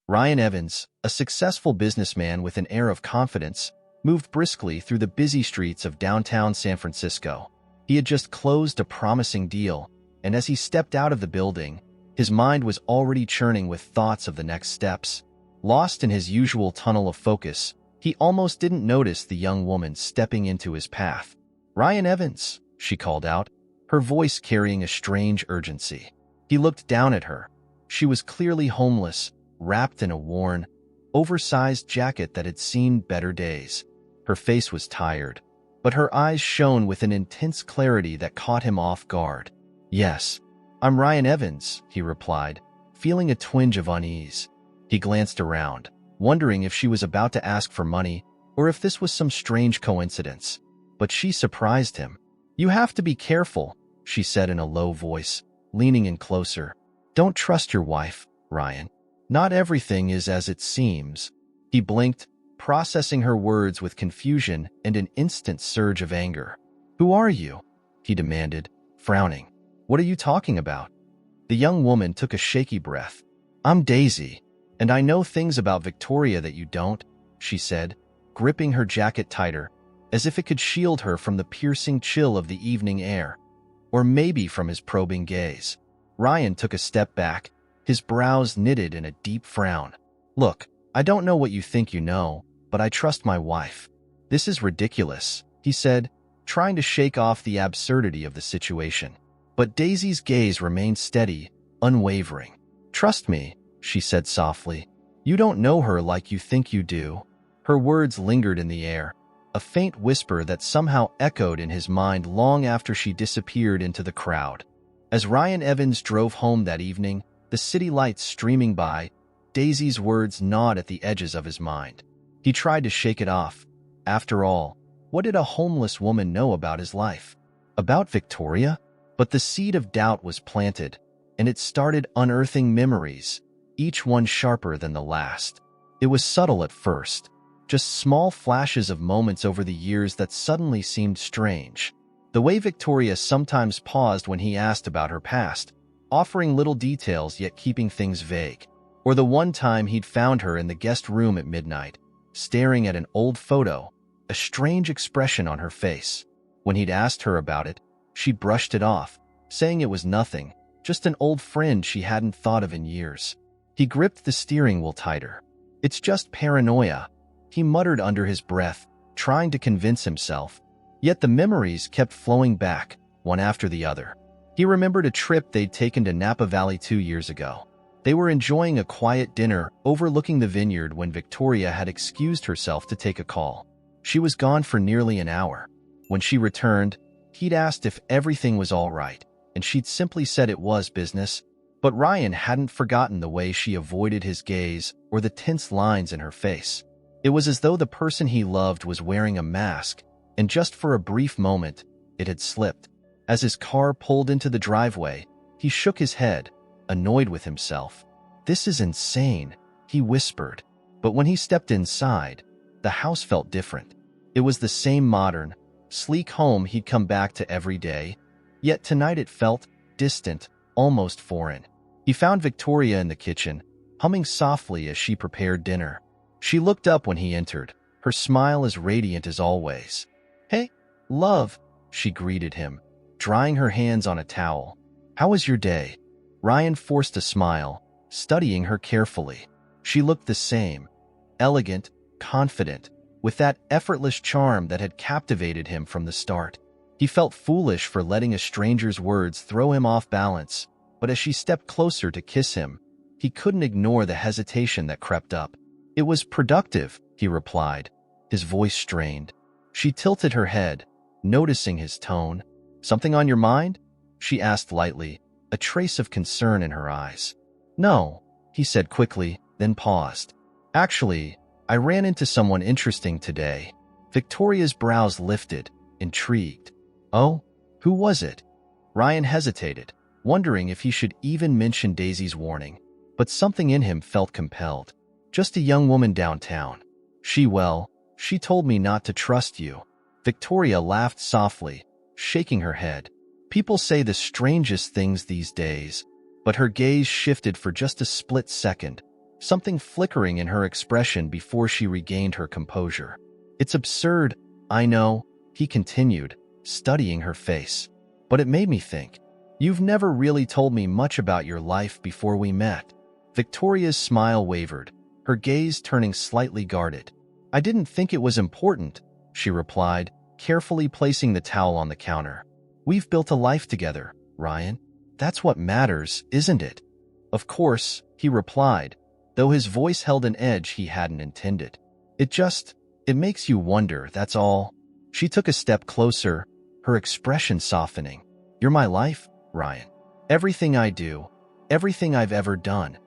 Ryan Evans, a successful businessman with an air of confidence, moved briskly through the busy streets of downtown San Francisco. He had just closed a promising deal, and as he stepped out of the building, his mind was already churning with thoughts of the next steps. Lost in his usual tunnel of focus, he almost didn't notice the young woman stepping into his path. "Ryan Evans," she called out, her voice carrying a strange urgency. He looked down at her. She was clearly homeless, wrapped in a worn, oversized jacket that had seen better days. Her face was tired, but her eyes shone with an intense clarity that caught him off guard. "Yes, I'm Ryan Evans," he replied, feeling a twinge of unease. He glanced around, wondering if she was about to ask for money or if this was some strange coincidence. But she surprised him. "You have to be careful," she said in a low voice, leaning in closer. "Don't trust your wife, Ryan. Not everything is as it seems." He blinked, processing her words with confusion and an instant surge of anger. "Who are you?" he demanded, frowning. "What are you talking about?" The young woman took a shaky breath. "I'm Daisy, and I know things about Victoria that you don't," she said, gripping her jacket tighter, as if it could shield her from the piercing chill of the evening air, or maybe from his probing gaze. Ryan took a step back, his brows knitted in a deep frown. "Look, I don't know what you think you know, but I trust my wife." "This is ridiculous," he said, trying to shake off the absurdity of the situation. But Daisy's gaze remained steady, unwavering. "Trust me," she said softly. "You don't know her like you think you do." Her words lingered in the air, a faint whisper that somehow echoed in his mind long after she disappeared into the crowd. As Ryan Evans drove home that evening, the city lights streaming by, Daisy's words gnawed at the edges of his mind. He tried to shake it off. After all, what did a homeless woman know about his life? About Victoria? But the seed of doubt was planted, and it started unearthing memories, each one sharper than the last. It was subtle at first, just small flashes of moments over the years that suddenly seemed strange. The way Victoria sometimes paused when he asked about her past, offering little details yet keeping things vague. Or the one time he'd found her in the guest room at midnight, staring at an old photo, a strange expression on her face. When he'd asked her about it, she brushed it off, saying it was nothing, just an old friend she hadn't thought of in years. He gripped the steering wheel tighter. "It's just paranoia," he muttered under his breath, trying to convince himself. Yet the memories kept flowing back, one after the other. He remembered a trip they'd taken to Napa Valley 2 years ago. They were enjoying a quiet dinner overlooking the vineyard when Victoria had excused herself to take a call. She was gone for nearly an hour. When she returned, he'd asked if everything was all right, and she'd simply said it was business. But Ryan hadn't forgotten the way she avoided his gaze or the tense lines in her face. It was as though the person he loved was wearing a mask, and just for a brief moment, it had slipped. As his car pulled into the driveway, he shook his head, annoyed with himself. "This is insane," he whispered. But when he stepped inside, the house felt different. It was the same modern, sleek home he'd come back to every day, yet tonight it felt distant, almost foreign. He found Victoria in the kitchen, humming softly as she prepared dinner. She looked up when he entered, her smile as radiant as always. "Hey, love," she greeted him, drying her hands on a towel. "How was your day?" Ryan forced a smile, studying her carefully. She looked the same, elegant, confident, with that effortless charm that had captivated him from the start. He felt foolish for letting a stranger's words throw him off balance, but as she stepped closer to kiss him, he couldn't ignore the hesitation that crept up. "It was productive," he replied, his voice strained. She tilted her head, noticing his tone. "Something on your mind?" she asked lightly, a trace of concern in her eyes. "No," he said quickly, then paused. "Actually, I ran into someone interesting today." Victoria's brows lifted, intrigued. "Oh, who was it?" Ryan hesitated, wondering if he should even mention Daisy's warning, but something in him felt compelled. "Just a young woman downtown. She told me not to trust you." Victoria laughed softly, shaking her head. "People say the strangest things these days," but her gaze shifted for just a split second, something flickering in her expression before she regained her composure. "It's absurd, I know," he continued, studying her face. "But it made me think. You've never really told me much about your life before we met." Victoria's smile wavered, her gaze turning slightly guarded. "I didn't think it was important," she replied, carefully placing the towel on the counter. "We've built a life together, Ryan. That's what matters, isn't it?" "Of course," he replied, though his voice held an edge he hadn't intended. It makes you wonder, that's all." She took a step closer, her expression softening. "You're my life, Ryan. Everything I do, everything I've ever done.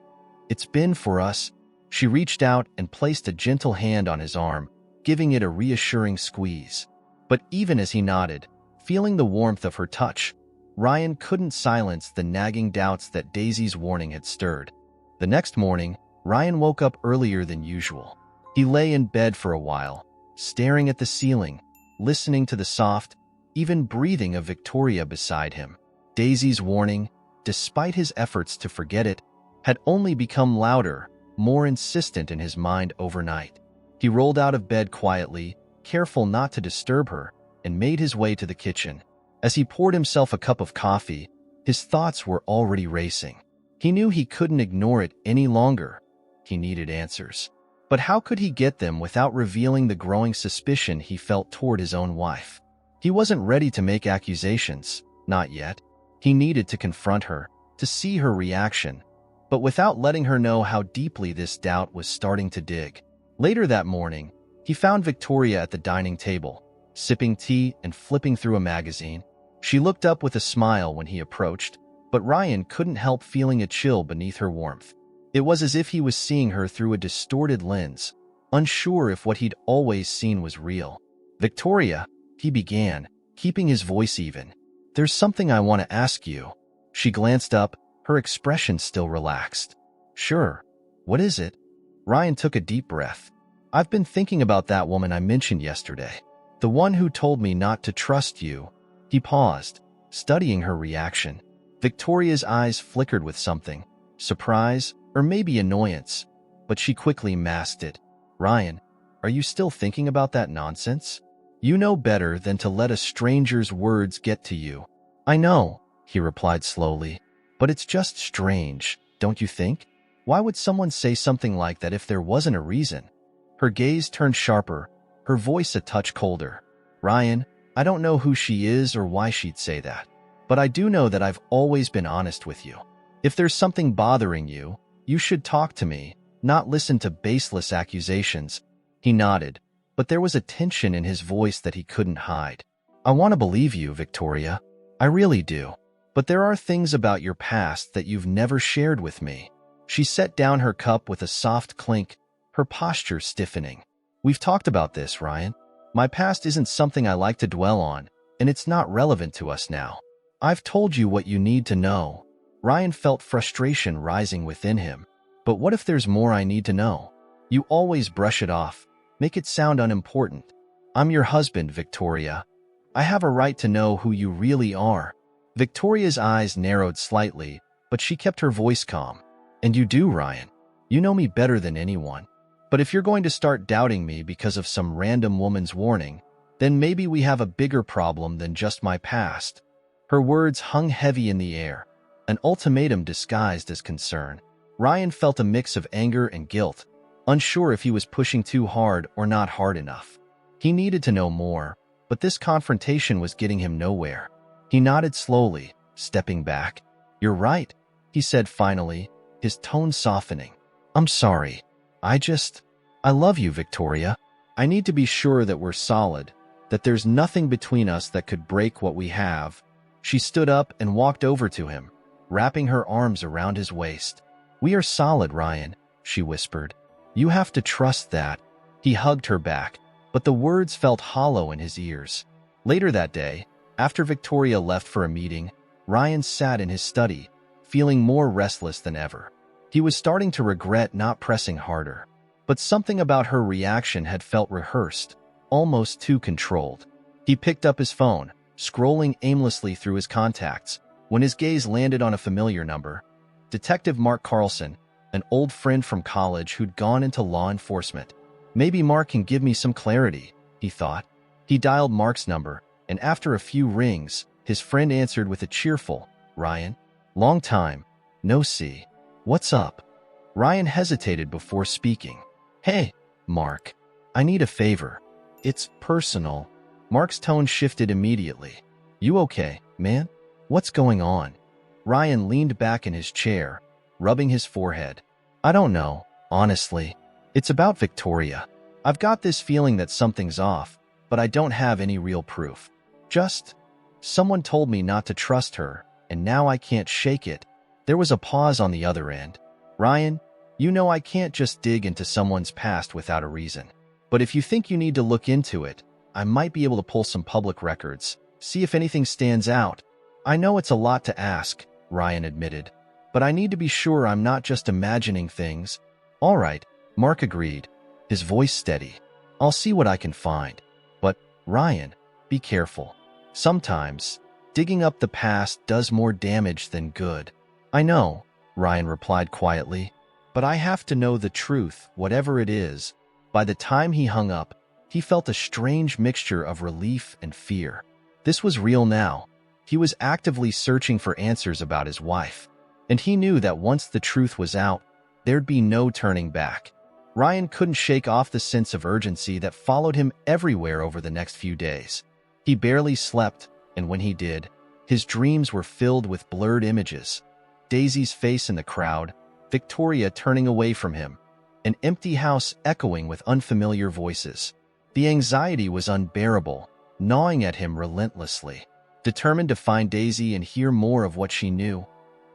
It's been for us." She reached out and placed a gentle hand on his arm, giving it a reassuring squeeze. But even as he nodded, feeling the warmth of her touch, Ryan couldn't silence the nagging doubts that Daisy's warning had stirred. The next morning, Ryan woke up earlier than usual. He lay in bed for a while, staring at the ceiling, listening to the soft, even breathing of Victoria beside him. Daisy's warning, despite his efforts to forget it, had only become louder, more insistent in his mind overnight. He rolled out of bed quietly, careful not to disturb her, and made his way to the kitchen. As he poured himself a cup of coffee, his thoughts were already racing. He knew he couldn't ignore it any longer. He needed answers. But how could he get them without revealing the growing suspicion he felt toward his own wife? He wasn't ready to make accusations, not yet. He needed to confront her, to see her reaction, but without letting her know how deeply this doubt was starting to dig. Later that morning, he found Victoria at the dining table, sipping tea and flipping through a magazine. She looked up with a smile when he approached, but Ryan couldn't help feeling a chill beneath her warmth. It was as if he was seeing her through a distorted lens, unsure if what he'd always seen was real. "Victoria," he began, keeping his voice even, "there's something I want to ask you." She glanced up, her expression still relaxed. "Sure. What is it?" Ryan took a deep breath. "I've been thinking about that woman I mentioned yesterday. The one who told me not to trust you." He paused, studying her reaction. Victoria's eyes flickered with something, surprise or maybe annoyance, but she quickly masked it. "Ryan, are you still thinking about that nonsense? You know better than to let a stranger's words get to you." "I know," he replied slowly, "but it's just strange, don't you think? Why would someone say something like that if there wasn't a reason?" Her gaze turned sharper, her voice a touch colder. "Ryan, I don't know who she is or why she'd say that, but I do know that I've always been honest with you. If there's something bothering you, you should talk to me, not listen to baseless accusations." He nodded, but there was a tension in his voice that he couldn't hide. "I want to believe you, Victoria. I really do. But there are things about your past that you've never shared with me." She set down her cup with a soft clink, her posture stiffening. "We've talked about this, Ryan. My past isn't something I like to dwell on, and it's not relevant to us now. I've told you what you need to know." Ryan felt frustration rising within him. "But what if there's more I need to know?" "You always brush it off, make it sound unimportant. I'm your husband, Victoria. I have a right to know who you really are." Victoria's eyes narrowed slightly, but she kept her voice calm. "And you do, Ryan. You know me better than anyone. But if you're going to start doubting me because of some random woman's warning, then maybe we have a bigger problem than just my past." Her words hung heavy in the air, an ultimatum disguised as concern. Ryan felt a mix of anger and guilt, unsure if he was pushing too hard or not hard enough. He needed to know more, but this confrontation was getting him nowhere. He nodded slowly, stepping back. "You're right," he said finally, his tone softening. "I'm sorry. I love you, Victoria. I need to be sure that we're solid, that there's nothing between us that could break what we have." She stood up and walked over to him, wrapping her arms around his waist. "We are solid, Ryan," she whispered. "You have to trust that." He hugged her back, but the words felt hollow in his ears. Later that day, after Victoria left for a meeting, Ryan sat in his study, feeling more restless than ever. He was starting to regret not pressing harder, but something about her reaction had felt rehearsed, almost too controlled. He picked up his phone, scrolling aimlessly through his contacts, when his gaze landed on a familiar number. "Detective Mark Carlson, an old friend from college who'd gone into law enforcement. Maybe Mark can give me some clarity, he thought. He dialed Mark's number, and after a few rings, his friend answered with a cheerful, "Ryan? Long time. No see. What's up?" Ryan hesitated before speaking. "Hey, Mark. I need a favor. It's personal." Mark's tone shifted immediately. "You okay, man? What's going on?" Ryan leaned back in his chair, rubbing his forehead. "I don't know, honestly. It's about Victoria. I've got this feeling that something's off, but I don't have any real proof. Just, someone told me not to trust her, and now I can't shake it." There was a pause on the other end. "Ryan, you know I can't just dig into someone's past without a reason. But if you think you need to look into it, I might be able to pull some public records, see if anything stands out." "I know it's a lot to ask," Ryan admitted, "but I need to be sure I'm not just imagining things." "All right," Mark agreed, his voice steady. "I'll see what I can find. But, Ryan, be careful. Sometimes, digging up the past does more damage than good." "I know," Ryan replied quietly, "but I have to know the truth, whatever it is." By the time he hung up, he felt a strange mixture of relief and fear. This was real now. He was actively searching for answers about his wife, and he knew that once the truth was out, there'd be no turning back. Ryan couldn't shake off the sense of urgency that followed him everywhere over the next few days. He barely slept, and when he did, his dreams were filled with blurred images. Daisy's face in the crowd, Victoria turning away from him, an empty house echoing with unfamiliar voices. The anxiety was unbearable, gnawing at him relentlessly. Determined to find Daisy and hear more of what she knew,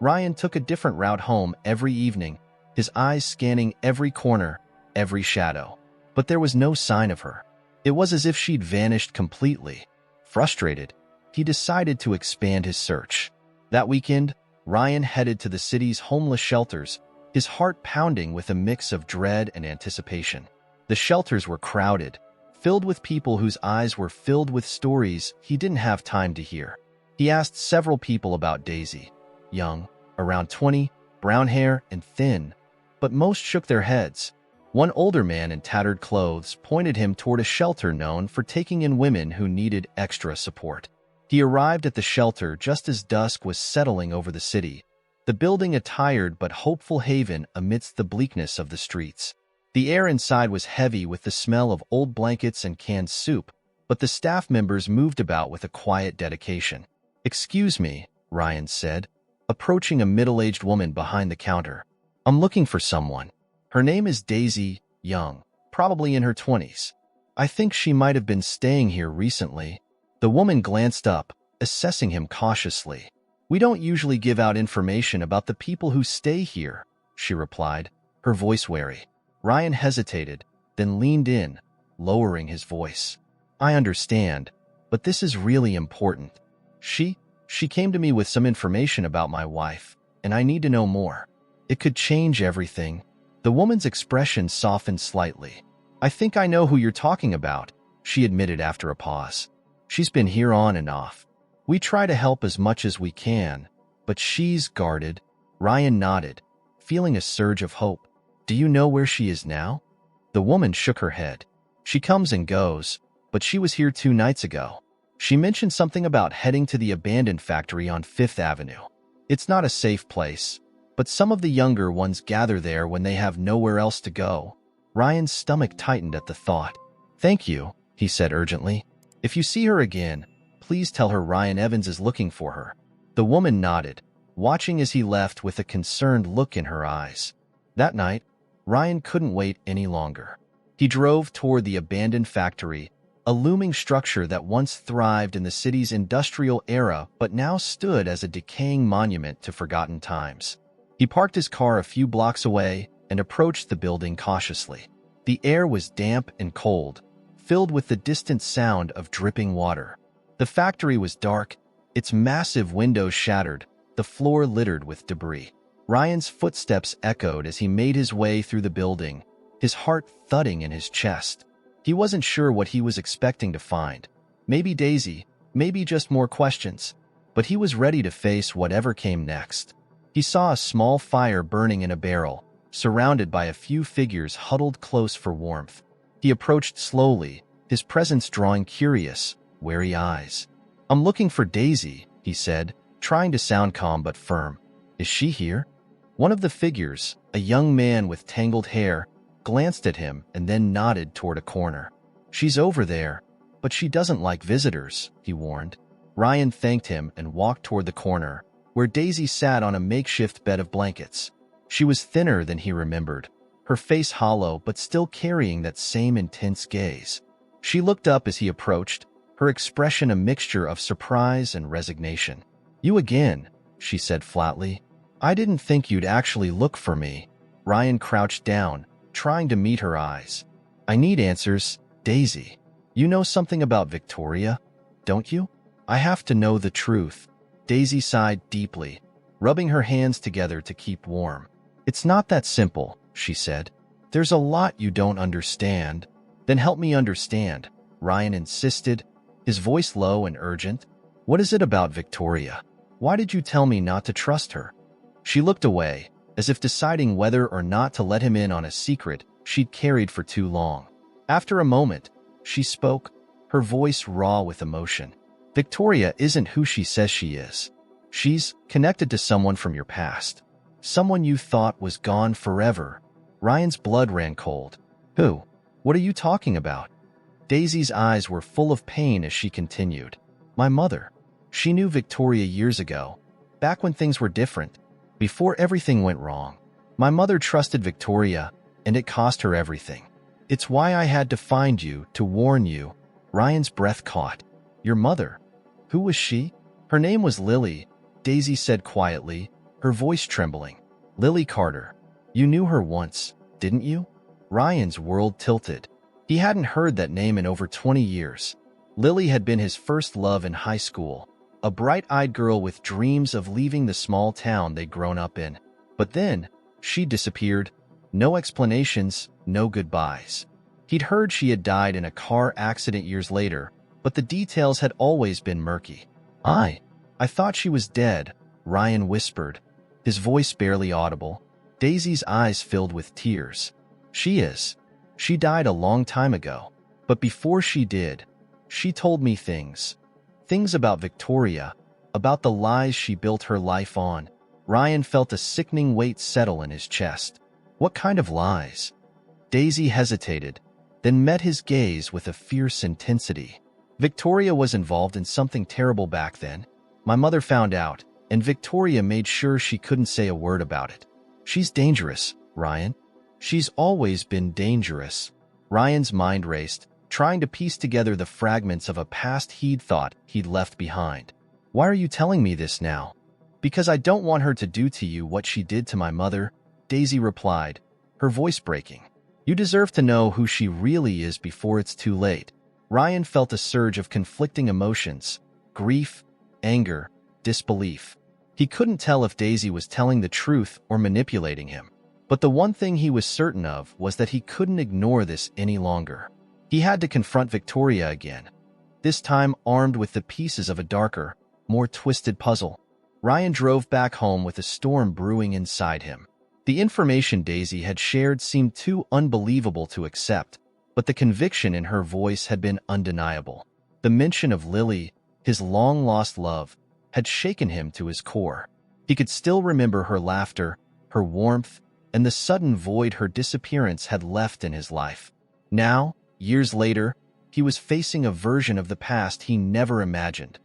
Ryan took a different route home every evening, his eyes scanning every corner, every shadow. But there was no sign of her. It was as if she'd vanished completely. Frustrated, he decided to expand his search. That weekend, Ryan headed to the city's homeless shelters, his heart pounding with a mix of dread and anticipation. The shelters were crowded, filled with people whose eyes were filled with stories he didn't have time to hear. He asked several people about Daisy. Young, around 20, brown hair and thin, but most shook their heads. One older man in tattered clothes pointed him toward a shelter known for taking in women who needed extra support. He arrived at the shelter just as dusk was settling over the city, the building a tired but hopeful haven amidst the bleakness of the streets. The air inside was heavy with the smell of old blankets and canned soup, but the staff members moved about with a quiet dedication. "Excuse me," Ryan said, approaching a middle-aged woman behind the counter. "I'm looking for someone. Her name is Daisy, young, probably in her 20s. I think she might have been staying here recently." The woman glanced up, assessing him cautiously. "We don't usually give out information about the people who stay here," she replied, her voice wary. Ryan hesitated, then leaned in, lowering his voice. "I understand, but this is really important. She came to me with some information about my wife, and I need to know more. It could change everything." The woman's expression softened slightly. "I think I know who you're talking about," she admitted after a pause. "She's been here on and off. We try to help as much as we can, but she's guarded." Ryan nodded, feeling a surge of hope. "Do you know where she is now?" The woman shook her head. "She comes and goes, but she was here 2 nights ago. She mentioned something about heading to the abandoned factory on 5th Avenue. It's not a safe place, but some of the younger ones gather there when they have nowhere else to go." Ryan's stomach tightened at the thought. "Thank you," he said urgently. "If you see her again, please tell her Ryan Evans is looking for her." The woman nodded, watching as he left with a concerned look in her eyes. That night, Ryan couldn't wait any longer. He drove toward the abandoned factory, a looming structure that once thrived in the city's industrial era but now stood as a decaying monument to forgotten times. He parked his car a few blocks away and approached the building cautiously. The air was damp and cold, filled with the distant sound of dripping water. The factory was dark, its massive windows shattered, the floor littered with debris. Ryan's footsteps echoed as he made his way through the building, his heart thudding in his chest. He wasn't sure what he was expecting to find. Maybe Daisy, maybe just more questions. But he was ready to face whatever came next. He saw a small fire burning in a barrel, surrounded by a few figures huddled close for warmth. He approached slowly, his presence drawing curious, wary eyes. "I'm looking for Daisy," he said, trying to sound calm but firm. "Is she here?" One of the figures, a young man with tangled hair, glanced at him and then nodded toward a corner. "She's over there, but she doesn't like visitors," he warned. Ryan thanked him and walked toward the corner, where Daisy sat on a makeshift bed of blankets. She was thinner than he remembered, her face hollow but still carrying that same intense gaze. She looked up as he approached, her expression a mixture of surprise and resignation. "You again," she said flatly. "I didn't think you'd actually look for me." Ryan crouched down, trying to meet her eyes. "I need answers, Daisy. You know something about Victoria, don't you? I have to know the truth." Daisy sighed deeply, rubbing her hands together to keep warm. "It's not that simple," she said. "There's a lot you don't understand." "Then help me understand," Ryan insisted, his voice low and urgent. "What is it about Victoria? Why did you tell me not to trust her?" She looked away, as if deciding whether or not to let him in on a secret she'd carried for too long. After a moment, she spoke, her voice raw with emotion. "Victoria isn't who she says she is. She's connected to someone from your past. Someone you thought was gone forever." Ryan's blood ran cold. "Who? What are you talking about?" Daisy's eyes were full of pain as she continued. "My mother. She knew Victoria years ago, back when things were different, before everything went wrong. My mother trusted Victoria, and it cost her everything. It's why I had to find you, to warn you." Ryan's breath caught. "Your mother? Who was she?" "Her name was Lily," Daisy said quietly, her voice trembling. "Lily Carter. You knew her once, didn't you?" Ryan's world tilted. He hadn't heard that name in over 20 years. Lily had been his first love in high school, a bright-eyed girl with dreams of leaving the small town they'd grown up in. But then, she disappeared. No explanations, no goodbyes. He'd heard she had died in a car accident years later, but the details had always been murky. I thought she was dead," Ryan whispered, his voice barely audible. Daisy's eyes filled with tears. "She is. She died a long time ago. But before she did, she told me things. Things about Victoria, about the lies she built her life on." Ryan felt a sickening weight settle in his chest. "What kind of lies?" Daisy hesitated, then met his gaze with a fierce intensity. "Victoria was involved in something terrible back then. My mother found out, and Victoria made sure she couldn't say a word about it. She's dangerous, Ryan. She's always been dangerous." Ryan's mind raced, trying to piece together the fragments of a past he'd thought he'd left behind. "Why are you telling me this now?" "Because I don't want her to do to you what she did to my mother," Daisy replied, her voice breaking. "You deserve to know who she really is before it's too late." Ryan felt a surge of conflicting emotions, grief, anger, disbelief. He couldn't tell if Daisy was telling the truth or manipulating him. But the one thing he was certain of was that he couldn't ignore this any longer. He had to confront Victoria again, this time armed with the pieces of a darker, more twisted puzzle. Ryan drove back home with a storm brewing inside him. The information Daisy had shared seemed too unbelievable to accept, but the conviction in her voice had been undeniable. The mention of Lily, his long-lost love, had shaken him to his core. He could still remember her laughter, her warmth, and the sudden void her disappearance had left in his life. Now, years later, he was facing a version of the past he never imagined.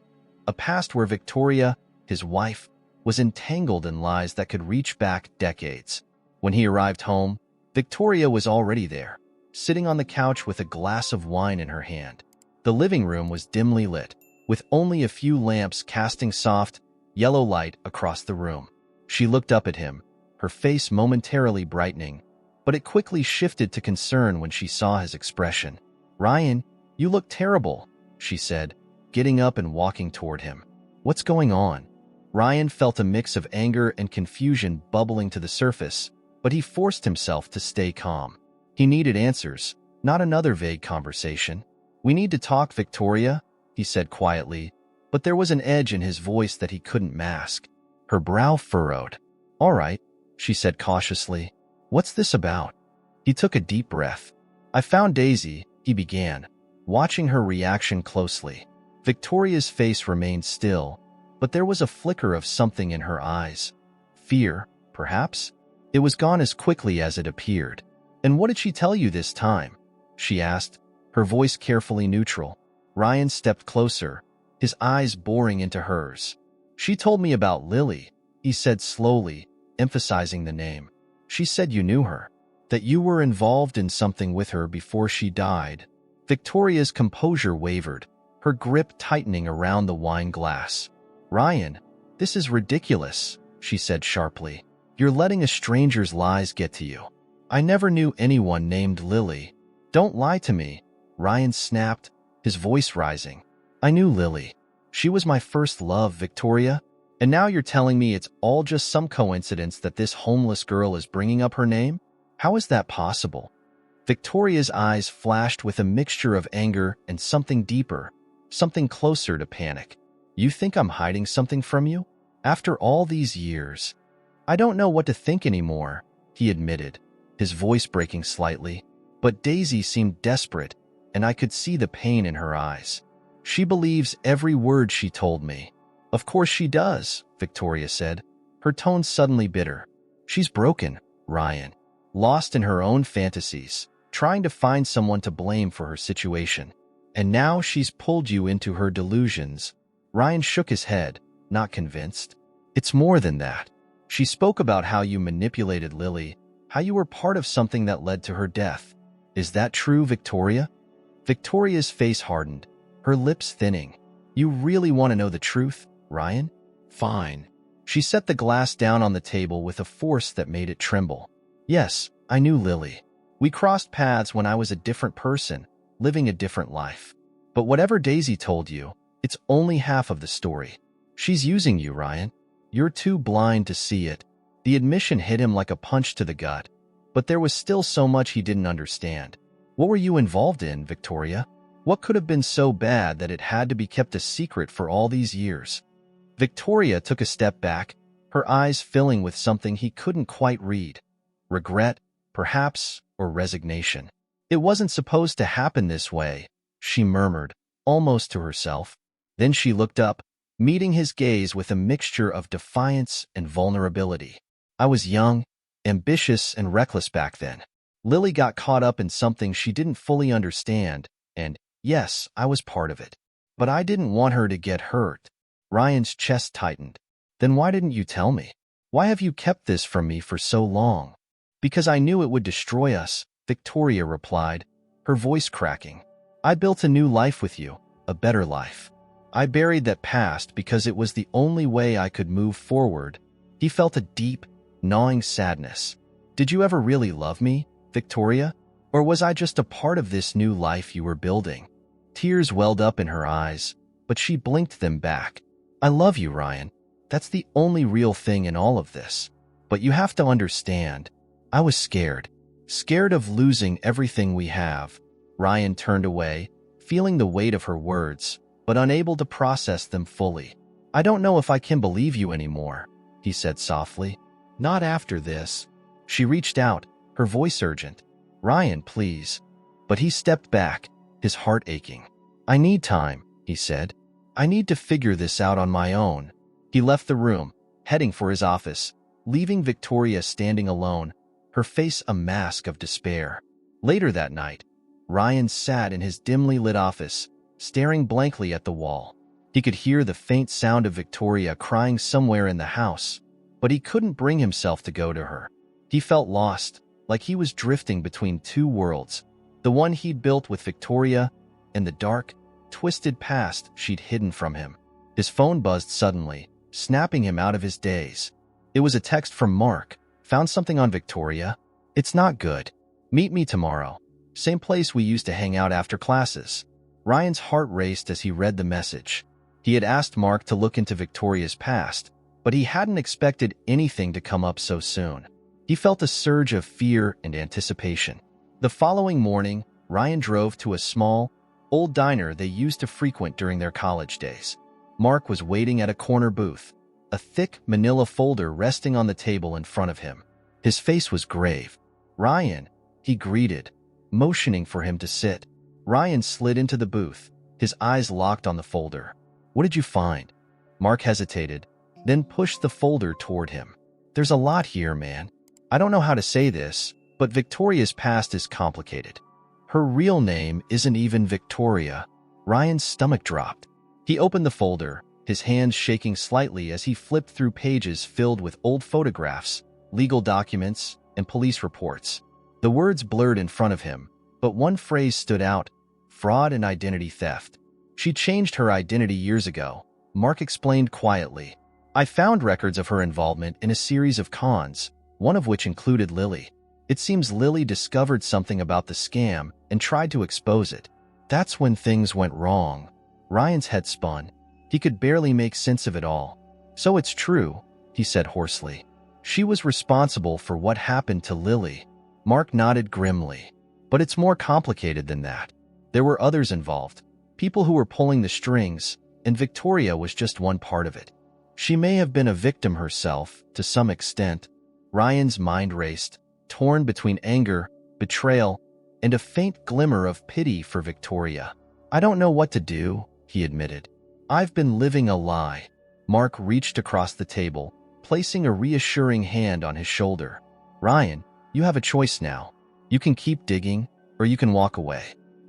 A past where Victoria, his wife, was entangled in lies that could reach back decades. When he arrived home, Victoria was already there, sitting on the couch with a glass of wine in her hand. The living room was dimly lit, with only a few lamps casting soft, yellow light across the room. She looked up at him, her face momentarily brightening, but it quickly shifted to concern when she saw his expression. "Ryan, you look terrible," she said, getting up and walking toward him. "What's going on?" Ryan felt a mix of anger and confusion bubbling to the surface, but he forced himself to stay calm. He needed answers, not another vague conversation. "We need to talk, Victoria," he said quietly, but there was an edge in his voice that he couldn't mask. Her brow furrowed. "All right," she said cautiously. What's this about? He took a deep breath. I found Daisy, he began, watching her reaction closely. Victoria's face remained still, but there was a flicker of something in her eyes. Fear, perhaps? It was gone as quickly as it appeared. And what did she tell you this time? She asked, her voice carefully neutral. Ryan stepped closer, his eyes boring into hers. She told me about Lily, he said slowly, emphasizing the name. She said you knew her, that you were involved in something with her before she died. Victoria's composure wavered, her grip tightening around the wine glass. Ryan, this is ridiculous, she said sharply. You're letting a stranger's lies get to you. I never knew anyone named Lily. Don't lie to me, Ryan snapped, his voice rising. I knew Lily. She was my first love, Victoria. And now you're telling me it's all just some coincidence that this homeless girl is bringing up her name? How is that possible? Victoria's eyes flashed with a mixture of anger and something deeper, something closer to panic. You think I'm hiding something from you? After all these years? I don't know what to think anymore, he admitted, his voice breaking slightly. But Daisy seemed desperate, and I could see the pain in her eyes. She believes every word she told me. Of course she does, Victoria said, her tone suddenly bitter. She's broken, Ryan, lost in her own fantasies, trying to find someone to blame for her situation. And now she's pulled you into her delusions. Ryan shook his head, not convinced. It's more than that. She spoke about how you manipulated Lily, how you were part of something that led to her death. Is that true, Victoria? Victoria's face hardened, her lips thinning. You really want to know the truth, Ryan? Fine. She set the glass down on the table with a force that made it tremble. Yes, I knew Lily. We crossed paths when I was a different person, living a different life. But whatever Daisy told you, it's only half of the story. She's using you, Ryan. You're too blind to see it. The admission hit him like a punch to the gut, but there was still so much he didn't understand. What were you involved in, Victoria? What could have been so bad that it had to be kept a secret for all these years? Victoria took a step back, her eyes filling with something he couldn't quite read. Regret, perhaps, or resignation. It wasn't supposed to happen this way, she murmured, almost to herself. Then she looked up, meeting his gaze with a mixture of defiance and vulnerability. I was young, ambitious, and reckless back then. Lily got caught up in something she didn't fully understand, and, yes, I was part of it. But I didn't want her to get hurt. Ryan's chest tightened. Then why didn't you tell me? Why have you kept this from me for so long? Because I knew it would destroy us, Victoria replied, her voice cracking. I built a new life with you, a better life. I buried that past because it was the only way I could move forward. He felt a deep, gnawing sadness. Did you ever really love me, Victoria? Or was I just a part of this new life you were building? Tears welled up in her eyes, but she blinked them back. I love you, Ryan. That's the only real thing in all of this. But you have to understand, I was scared. Scared of losing everything we have. Ryan turned away, feeling the weight of her words, but unable to process them fully. I don't know if I can believe you anymore, he said softly. Not after this. She reached out, her voice urgent. Ryan, please. But he stepped back, his heart aching. I need time, he said. I need to figure this out on my own. He left the room, heading for his office, leaving Victoria standing alone, her face a mask of despair. Later that night, Ryan sat in his dimly lit office, staring blankly at the wall. He could hear the faint sound of Victoria crying somewhere in the house, but he couldn't bring himself to go to her. He felt lost, like he was drifting between two worlds, the one he'd built with Victoria and the dark, twisted past she'd hidden from him. His phone buzzed suddenly, snapping him out of his daze. It was a text from Mark. Found something on Victoria? It's not good. Meet me tomorrow. Same place we used to hang out after classes. Ryan's heart raced as he read the message. He had asked Mark to look into Victoria's past, but he hadn't expected anything to come up so soon. He felt a surge of fear and anticipation. The following morning, Ryan drove to a small, old diner they used to frequent during their college days. Mark was waiting at a corner booth, a thick manila folder resting on the table in front of him. His face was grave. "Ryan," he greeted, motioning for him to sit. Ryan slid into the booth, his eyes locked on the folder. "What did you find?" Mark hesitated, then pushed the folder toward him. "There's a lot here, man. I don't know how to say this, but Victoria's past is complicated. Her real name isn't even Victoria." Ryan's stomach dropped. He opened the folder, his hands shaking slightly as he flipped through pages filled with old photographs, legal documents, and police reports. The words blurred in front of him, but one phrase stood out: fraud and identity theft. "She changed her identity years ago," Mark explained quietly. "I found records of her involvement in a series of cons, one of which included Lily. It seems Lily discovered something about the scam and tried to expose it. That's when things went wrong." Ryan's head spun. He could barely make sense of it all. "So it's true," he said hoarsely. "She was responsible for what happened to Lily." Mark nodded grimly. "But it's more complicated than that. There were others involved, people who were pulling the strings, and Victoria was just one part of it. She may have been a victim herself, to some extent." Ryan's mind raced, torn between anger, betrayal, and a faint glimmer of pity for Victoria. "I don't know what to do," he admitted. "I've been living a lie." Mark reached across the table, placing a reassuring hand on his shoulder. "Ryan, you have a choice now. You can keep digging, or you can walk away.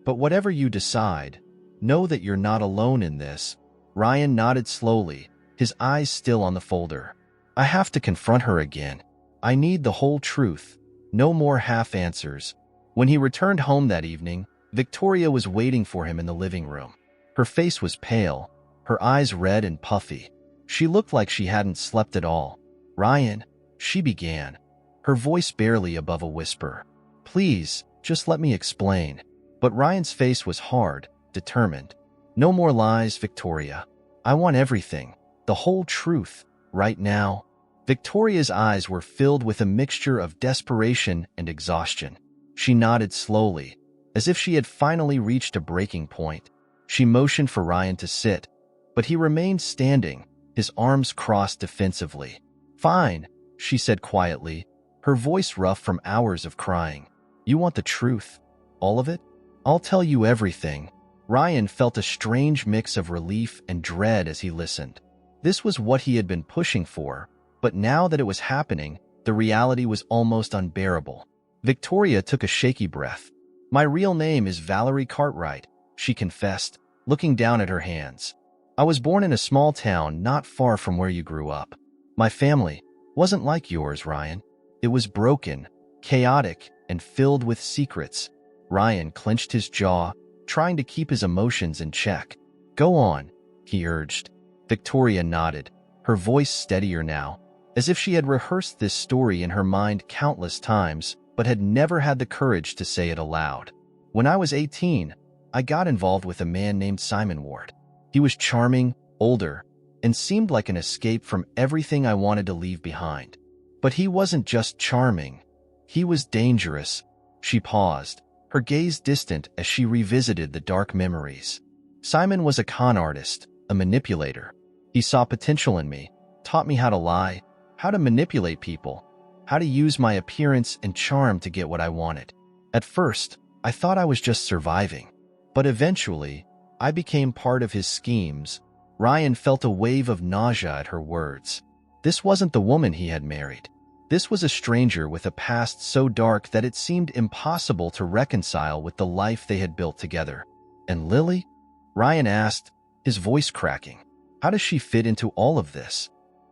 But whatever you decide, know that you're not alone in this." Ryan nodded slowly, his eyes still on the folder. "I have to confront her again. I need the whole truth. No more half answers." When he returned home that evening, Victoria was waiting for him in the living room. Her face was pale, her eyes red and puffy. She looked like she hadn't slept at all. "Ryan," she began, her voice barely above a whisper. "Please, just let me explain." But Ryan's face was hard, determined. "No more lies, Victoria. I want everything, the whole truth, right now." Victoria's eyes were filled with a mixture of desperation and exhaustion. She nodded slowly, as if she had finally reached a breaking point. She motioned for Ryan to sit, but he remained standing, his arms crossed defensively. "Fine," she said quietly, her voice rough from hours of crying. "You want the truth? All of it? I'll tell you everything." Ryan felt a strange mix of relief and dread as he listened. This was what he had been pushing for, but now that it was happening, the reality was almost unbearable. Victoria took a shaky breath. "My real name is Valerie Cartwright," she confessed, looking down at her hands. "I was born in a small town not far from where you grew up. My family wasn't like yours, Ryan. It was broken, chaotic, and filled with secrets." Ryan clenched his jaw, trying to keep his emotions in check. "Go on," he urged. Victoria nodded, her voice steadier now, as if she had rehearsed this story in her mind countless times, but had never had the courage to say it aloud. "When I was 18, I got involved with a man named Simon Ward. He was charming, older, and seemed like an escape from everything I wanted to leave behind. But he wasn't just charming. He was dangerous." She paused, her gaze distant as she revisited the dark memories. "Simon was a con artist, a manipulator. He saw potential in me, taught me how to lie, how to manipulate people, how to use my appearance and charm to get what I wanted. At first, I thought I was just surviving. But eventually, I became part of his schemes." Ryan felt a wave of nausea at her words. This wasn't the woman he had married. This was a stranger with a past so dark that it seemed impossible to reconcile with the life they had built together. "And Lily?" Ryan asked, his voice cracking. "How does she fit into all of this?"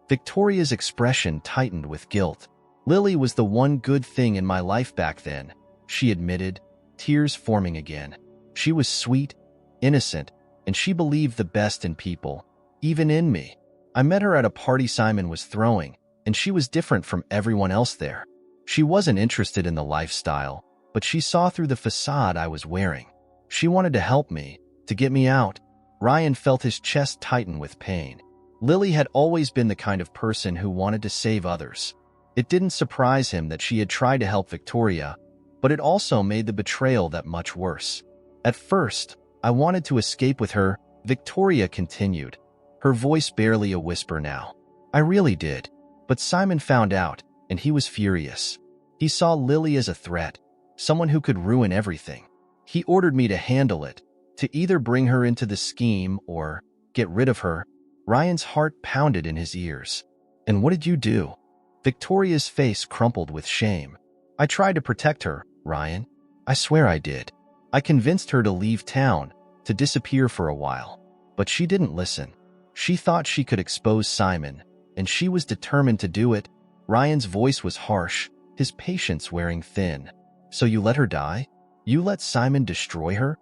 Victoria's expression tightened with guilt. "Lily was the one good thing in my life back then," she admitted, tears forming again. "She was sweet, innocent, and she believed the best in people, even in me. I met her at a party Simon was throwing, and she was different from everyone else there. She wasn't interested in the lifestyle, but she saw through the facade I was wearing. She wanted to help me, to get me out." Ryan felt his chest tighten with pain. Lily had always been the kind of person who wanted to save others. It didn't surprise him that she had tried to help Victoria, but it also made the betrayal that much worse. "At first, I wanted to escape with her," Victoria continued, her voice barely a whisper now. "I really did. But Simon found out, and he was furious. He saw Lily as a threat, someone who could ruin everything. He ordered me to handle it, to either bring her into the scheme or get rid of her. Ryan's heart pounded in his ears. And what did you do? Victoria's face crumpled with shame. I tried to protect her, Ryan. I swear I did. I convinced her to leave town, to disappear for a while. But she didn't listen. She thought she could expose Simon, and she was determined to do it. Ryan's voice was harsh, his patience wearing thin. So you let her die? You let Simon destroy her?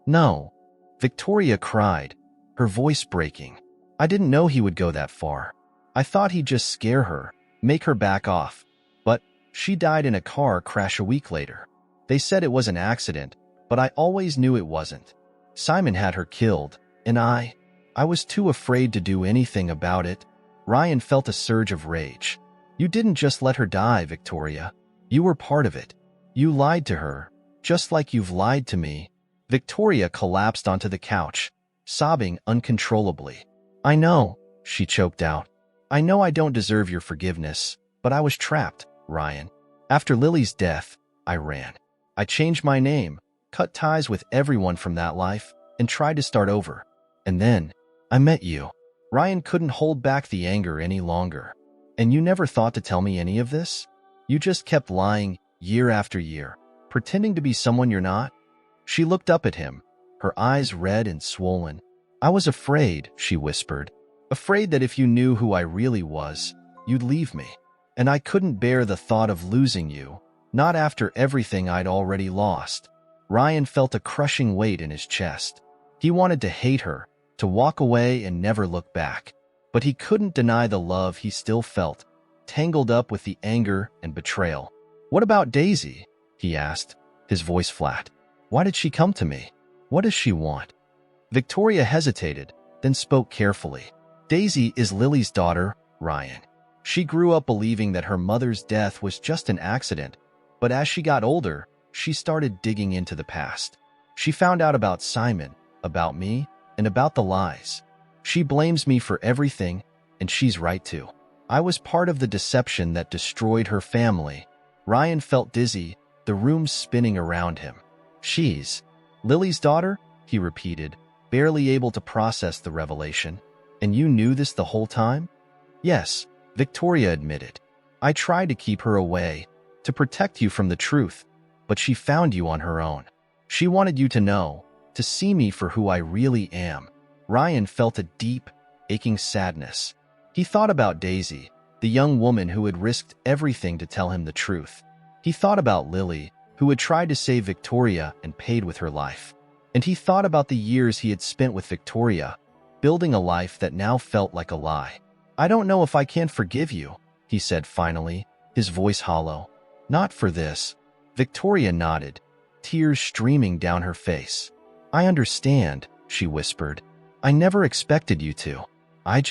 No. Victoria cried, her voice breaking. I didn't know he would go that far. I thought he'd just scare her, make her back off. But she died in a car crash a week later. They said it was an accident, but I always knew it wasn't. Simon had her killed, and I was too afraid to do anything about it. Ryan felt a surge of rage. You didn't just let her die, Victoria. You were part of it. You lied to her, just like you've lied to me. Victoria collapsed onto the couch, sobbing uncontrollably. I know, she choked out. I know I don't deserve your forgiveness, but I was trapped, Ryan. After Lily's death, I ran. I changed my name, cut ties with everyone from that life, and tried to start over. And then, I met you. Ryan couldn't hold back the anger any longer. And you never thought to tell me any of this? You just kept lying, year after year, pretending to be someone you're not? She looked up at him, her eyes red and swollen. I was afraid, she whispered. Afraid that if you knew who I really was, you'd leave me. And I couldn't bear the thought of losing you, not after everything I'd already lost. Ryan felt a crushing weight in his chest. He wanted to hate her, to walk away and never look back. But he couldn't deny the love he still felt, tangled up with the anger and betrayal. What about Daisy? He asked, his voice flat. Why did she come to me? What does she want? Victoria hesitated, then spoke carefully. Daisy is Lily's daughter, Ryan. She grew up believing that her mother's death was just an accident, but as she got older, she started digging into the past. She found out about Simon, about me, and about the lies. She blames me for everything, and she's right too. I was part of the deception that destroyed her family. Ryan felt dizzy, the room spinning around him. She's Lily's daughter? He repeated, barely able to process the revelation. And you knew this the whole time? Yes, Victoria admitted. I tried to keep her away, to protect you from the truth, but she found you on her own. She wanted you to know, to see me for who I really am. Ryan felt a deep, aching sadness. He thought about Daisy, the young woman who had risked everything to tell him the truth. He thought about Lily, who had tried to save Victoria and paid with her life. And he thought about the years he had spent with Victoria, building a life that now felt like a lie. I don't know if I can forgive you, he said finally, his voice hollow. Not for this. Victoria nodded, tears streaming down her face. I understand, she whispered. I never expected you to. I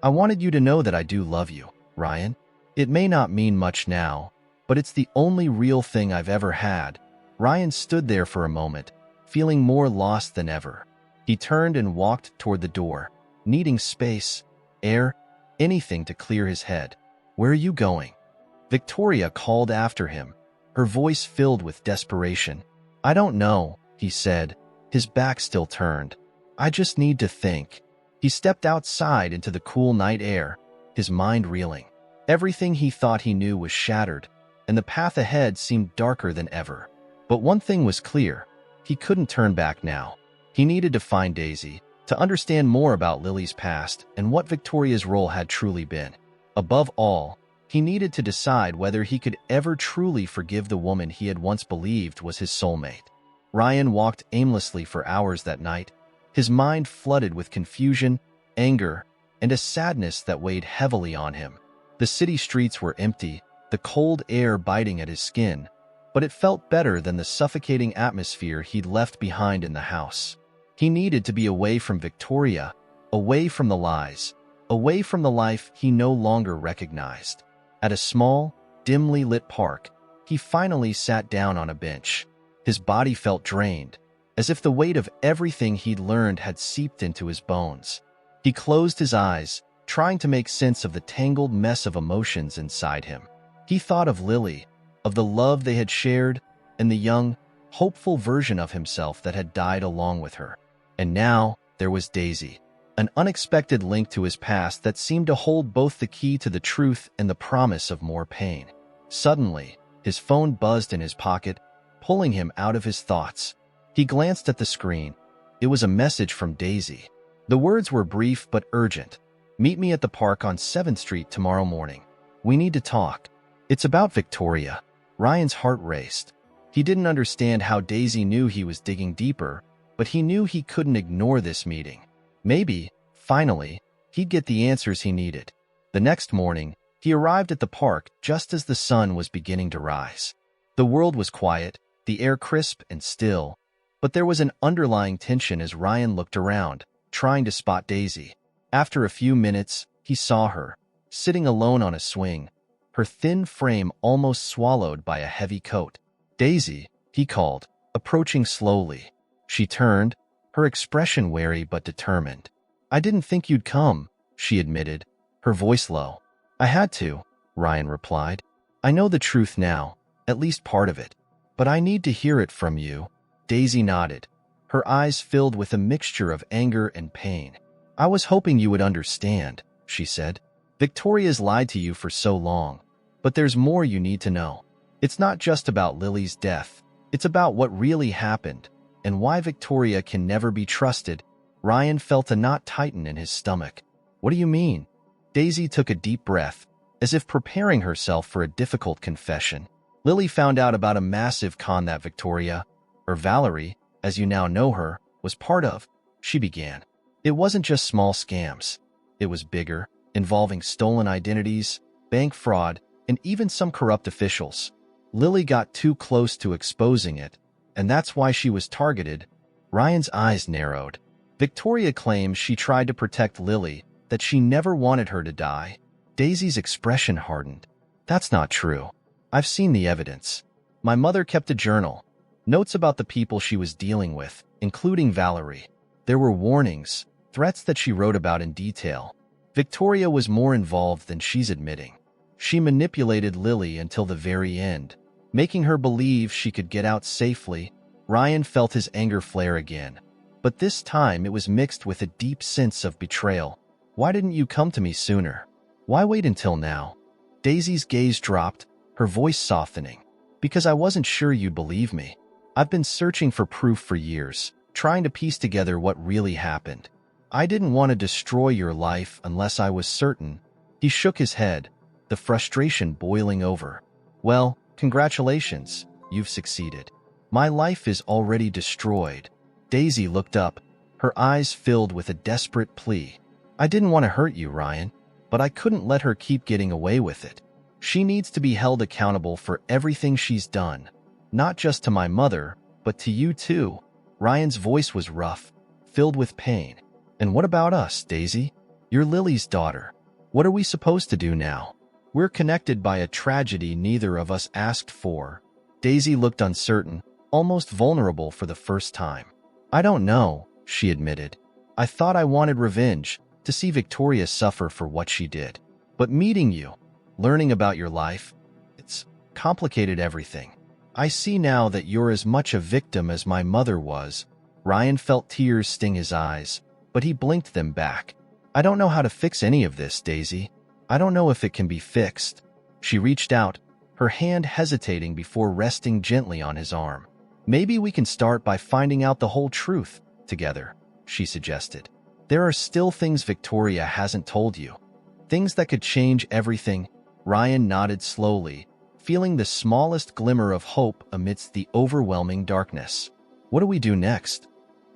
wanted you to know that I do love you, Ryan. It may not mean much now, but it's the only real thing I've ever had. Ryan stood there for a moment, feeling more lost than ever. He turned and walked toward the door, needing space, air, anything to clear his head. Where are you going? Victoria called after him, her voice filled with desperation. I don't know, he said, his back still turned. I just need to think. He stepped outside into the cool night air, his mind reeling. Everything he thought he knew was shattered, and the path ahead seemed darker than ever. But one thing was clear. He couldn't turn back now. He needed to find Daisy, to understand more about Lily's past and what Victoria's role had truly been. Above all, he needed to decide whether he could ever truly forgive the woman he had once believed was his soulmate. Ryan walked aimlessly for hours that night, his mind flooded with confusion, anger, and a sadness that weighed heavily on him. The city streets were empty, the cold air biting at his skin, but it felt better than the suffocating atmosphere he'd left behind in the house. He needed to be away from Victoria, away from the lies, away from the life he no longer recognized. At a small, dimly lit park, he finally sat down on a bench. His body felt drained, as if the weight of everything he'd learned had seeped into his bones. He closed his eyes, trying to make sense of the tangled mess of emotions inside him. He thought of Lily, of the love they had shared, and the young, hopeful version of himself that had died along with her. And now there was Daisy, an unexpected link to his past that seemed to hold both the key to the truth and the promise of more pain. Suddenly, his phone buzzed in his pocket, pulling him out of his thoughts. He glanced at the screen. It was a message from Daisy. The words were brief but urgent. "Meet me at the park on 7th Street tomorrow morning. We need to talk." "It's about Victoria." Ryan's heart raced. He didn't understand how Daisy knew he was digging deeper, but he knew he couldn't ignore this meeting. Maybe, finally, he'd get the answers he needed. The next morning, he arrived at the park just as the sun was beginning to rise. The world was quiet, the air crisp and still, but there was an underlying tension as Ryan looked around, trying to spot Daisy. After a few minutes, he saw her, sitting alone on a swing, her thin frame almost swallowed by a heavy coat. "Daisy," he called, approaching slowly. She turned, her expression wary but determined. "I didn't think you'd come," she admitted, her voice low. "I had to," Ryan replied. "I know the truth now, at least part of it, but I need to hear it from you." Daisy nodded, her eyes filled with a mixture of anger and pain. "I was hoping you would understand," she said. "Victoria's lied to you for so long, but there's more you need to know. It's not just about Lily's death. It's about what really happened and why Victoria can never be trusted." Ryan felt a knot tighten in his stomach. "What do you mean?" Daisy took a deep breath, as if preparing herself for a difficult confession. "Lily found out about a massive con that Victoria, or Valerie, as you now know her, was part of," she began. "It wasn't just small scams. It was bigger, involving stolen identities, bank fraud, and even some corrupt officials. Lily got too close to exposing it, and that's why she was targeted." Ryan's eyes narrowed. Victoria claims she tried to protect Lily, that she never wanted her to die. Daisy's expression hardened. "That's not true. I've seen the evidence. My mother kept a journal, notes about the people she was dealing with, including Valerie. There were warnings, threats that she wrote about in detail. Victoria was more involved than she's admitting. She manipulated Lily until the very end, making her believe she could get out safely." Ryan felt his anger flare again, but this time it was mixed with a deep sense of betrayal. "Why didn't you come to me sooner? Why wait until now?" Daisy's gaze dropped, her voice softening. "Because I wasn't sure you'd believe me. I've been searching for proof for years, trying to piece together what really happened. I didn't want to destroy your life unless I was certain." He shook his head, the frustration boiling over. "Well, congratulations, you've succeeded. My life is already destroyed." Daisy looked up, her eyes filled with a desperate plea. "I didn't want to hurt you, Ryan, but I couldn't let her keep getting away with it. She needs to be held accountable for everything she's done, not just to my mother, but to you too." Ryan's voice was rough, filled with pain. "And what about us, Daisy? You're Lily's daughter. What are we supposed to do now? We're connected by a tragedy neither of us asked for." Daisy looked uncertain, almost vulnerable for the first time. "I don't know," she admitted. "I thought I wanted revenge, to see Victoria suffer for what she did. But meeting you, learning about your life, it's complicated everything. I see now that you're as much a victim as my mother was." Ryan felt tears sting his eyes, but he blinked them back. "I don't know how to fix any of this, Daisy. I don't know if it can be fixed." She reached out, her hand hesitating before resting gently on his arm. "Maybe we can start by finding out the whole truth together," she suggested. "There are still things Victoria hasn't told you. Things that could change everything." Ryan nodded slowly, feeling the smallest glimmer of hope amidst the overwhelming darkness. "What do we do next?"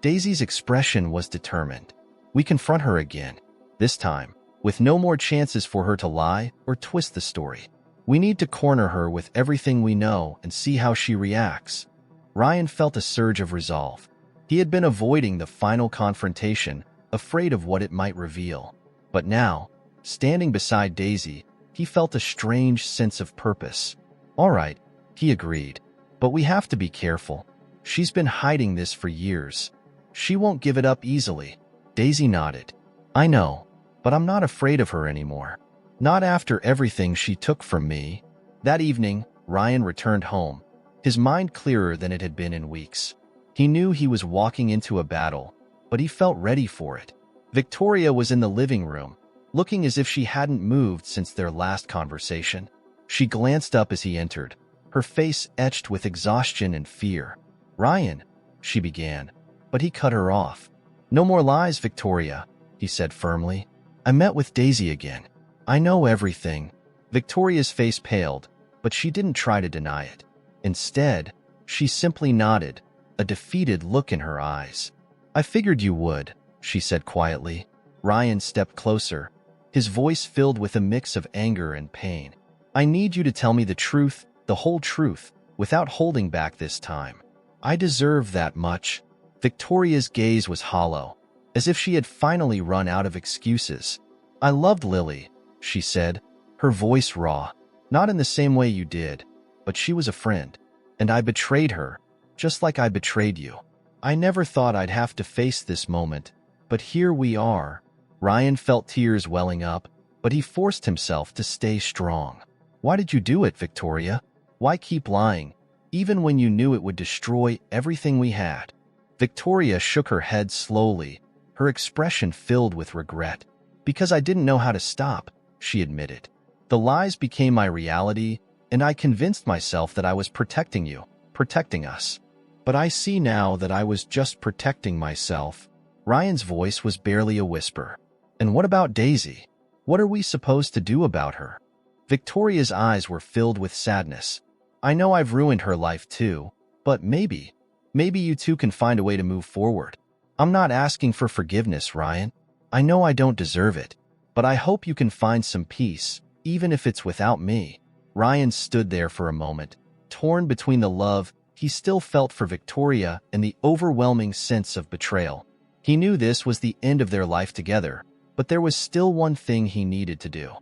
Daisy's expression was determined. "We confront her again. This time, with no more chances for her to lie or twist the story. We need to corner her with everything we know and see how she reacts." Ryan felt a surge of resolve. He had been avoiding the final confrontation, afraid of what it might reveal. But now, standing beside Daisy, he felt a strange sense of purpose. "All right," he agreed, "but we have to be careful. She's been hiding this for years. She won't give it up easily." Daisy nodded. "I know, but I'm not afraid of her anymore. Not after everything she took from me." That evening, Ryan returned home, his mind clearer than it had been in weeks. He knew he was walking into a battle, but he felt ready for it. Victoria was in the living room, looking as if she hadn't moved since their last conversation. She glanced up as he entered, her face etched with exhaustion and fear. "Ryan," she began, but he cut her off. "No more lies, Victoria," he said firmly. "I met with Daisy again. I know everything." Victoria's face paled, but she didn't try to deny it. Instead, she simply nodded, a defeated look in her eyes. "I figured you would," she said quietly. Ryan stepped closer, his voice filled with a mix of anger and pain. "I need you to tell me the truth, the whole truth, without holding back this time. I deserve that much." Victoria's gaze was hollow, as if she had finally run out of excuses. "I loved Lily," she said, her voice raw. "Not in the same way you did, but she was a friend, and I betrayed her, just like I betrayed you. I never thought I'd have to face this moment, but here we are." Ryan felt tears welling up, but he forced himself to stay strong. "Why did you do it, Victoria? Why keep lying, even when you knew it would destroy everything we had?" Victoria shook her head slowly, her expression filled with regret. "Because I didn't know how to stop," she admitted. "The lies became my reality, and I convinced myself that I was protecting you, protecting us. But I see now that I was just protecting myself." Ryan's voice was barely a whisper. "And what about Daisy? What are we supposed to do about her?" Victoria's eyes were filled with sadness. "I know I've ruined her life too, but maybe you two can find a way to move forward. I'm not asking for forgiveness, Ryan. I know I don't deserve it, but I hope you can find some peace, even if it's without me." Ryan stood there for a moment, torn between the love he still felt for Victoria and the overwhelming sense of betrayal. He knew this was the end of their life together, but there was still one thing he needed to do.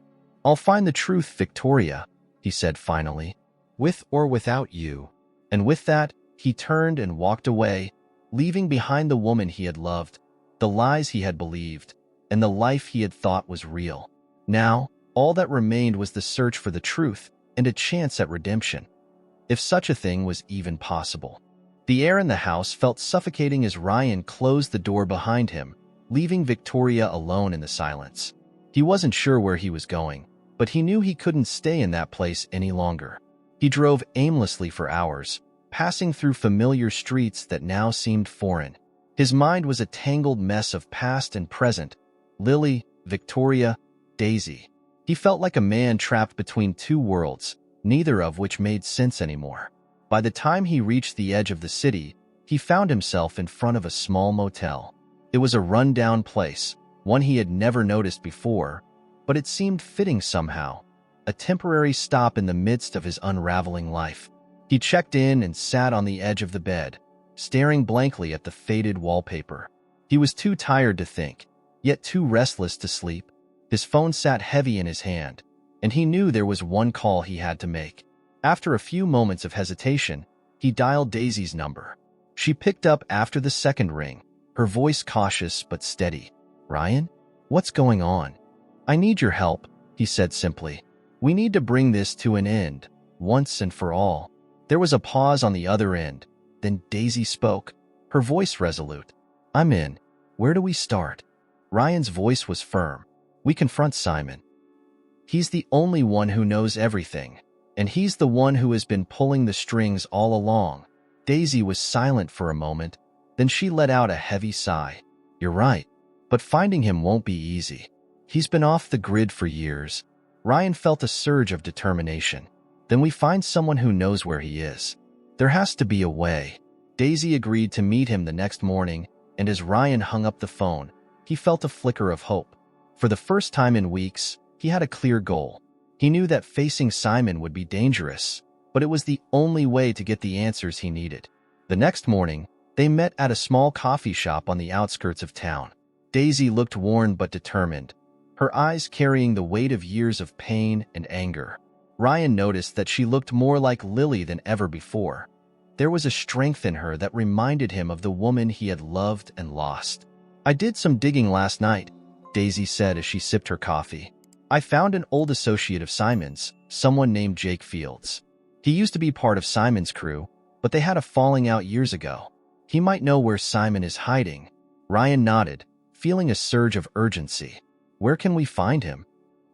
"I'll find the truth, Victoria," he said finally, "with or without you." And with that, he turned and walked away, leaving behind the woman he had loved, the lies he had believed, and the life he had thought was real. Now, all that remained was the search for the truth and a chance at redemption, if such a thing was even possible. The air in the house felt suffocating as Ryan closed the door behind him, leaving Victoria alone in the silence. He wasn't sure where he was going, but he knew he couldn't stay in that place any longer. He drove aimlessly for hours, passing through familiar streets that now seemed foreign. His mind was a tangled mess of past and present, Lily, Victoria, Daisy. He felt like a man trapped between two worlds, neither of which made sense anymore. By the time he reached the edge of the city, he found himself in front of a small motel. It was a run-down place, one he had never noticed before, but it seemed fitting somehow, a temporary stop in the midst of his unraveling life. He checked in and sat on the edge of the bed, staring blankly at the faded wallpaper. He was too tired to think, yet too restless to sleep. His phone sat heavy in his hand, and he knew there was one call he had to make. After a few moments of hesitation, he dialed Daisy's number. She picked up after the second ring, her voice cautious but steady. "Ryan? What's going on?" "I need your help," he said simply. "We need to bring this to an end, once and for all." There was a pause on the other end. Then Daisy spoke, her voice resolute. "I'm in. Where do we start?" Ryan's voice was firm. "We confront Simon. He's the only one who knows everything, and he's the one who has been pulling the strings all along." Daisy was silent for a moment, then she let out a heavy sigh. "You're right, but finding him won't be easy. He's been off the grid for years." Ryan felt a surge of determination. "Then we find someone who knows where he is. There has to be a way." Daisy agreed to meet him the next morning, and as Ryan hung up the phone, he felt a flicker of hope. For the first time in weeks, he had a clear goal. He knew that facing Simon would be dangerous, but it was the only way to get the answers he needed. The next morning, they met at a small coffee shop on the outskirts of town. Daisy looked worn but determined, her eyes carrying the weight of years of pain and anger. Ryan noticed that she looked more like Lily than ever before. There was a strength in her that reminded him of the woman he had loved and lost. "I did some digging last night," Daisy said as she sipped her coffee. I found an old associate of Simon's, someone named Jake Fields. He used to be part of Simon's crew, but they had a falling out years ago. He might know where Simon is hiding." Ryan nodded, feeling a surge of urgency. "Where can we find him?"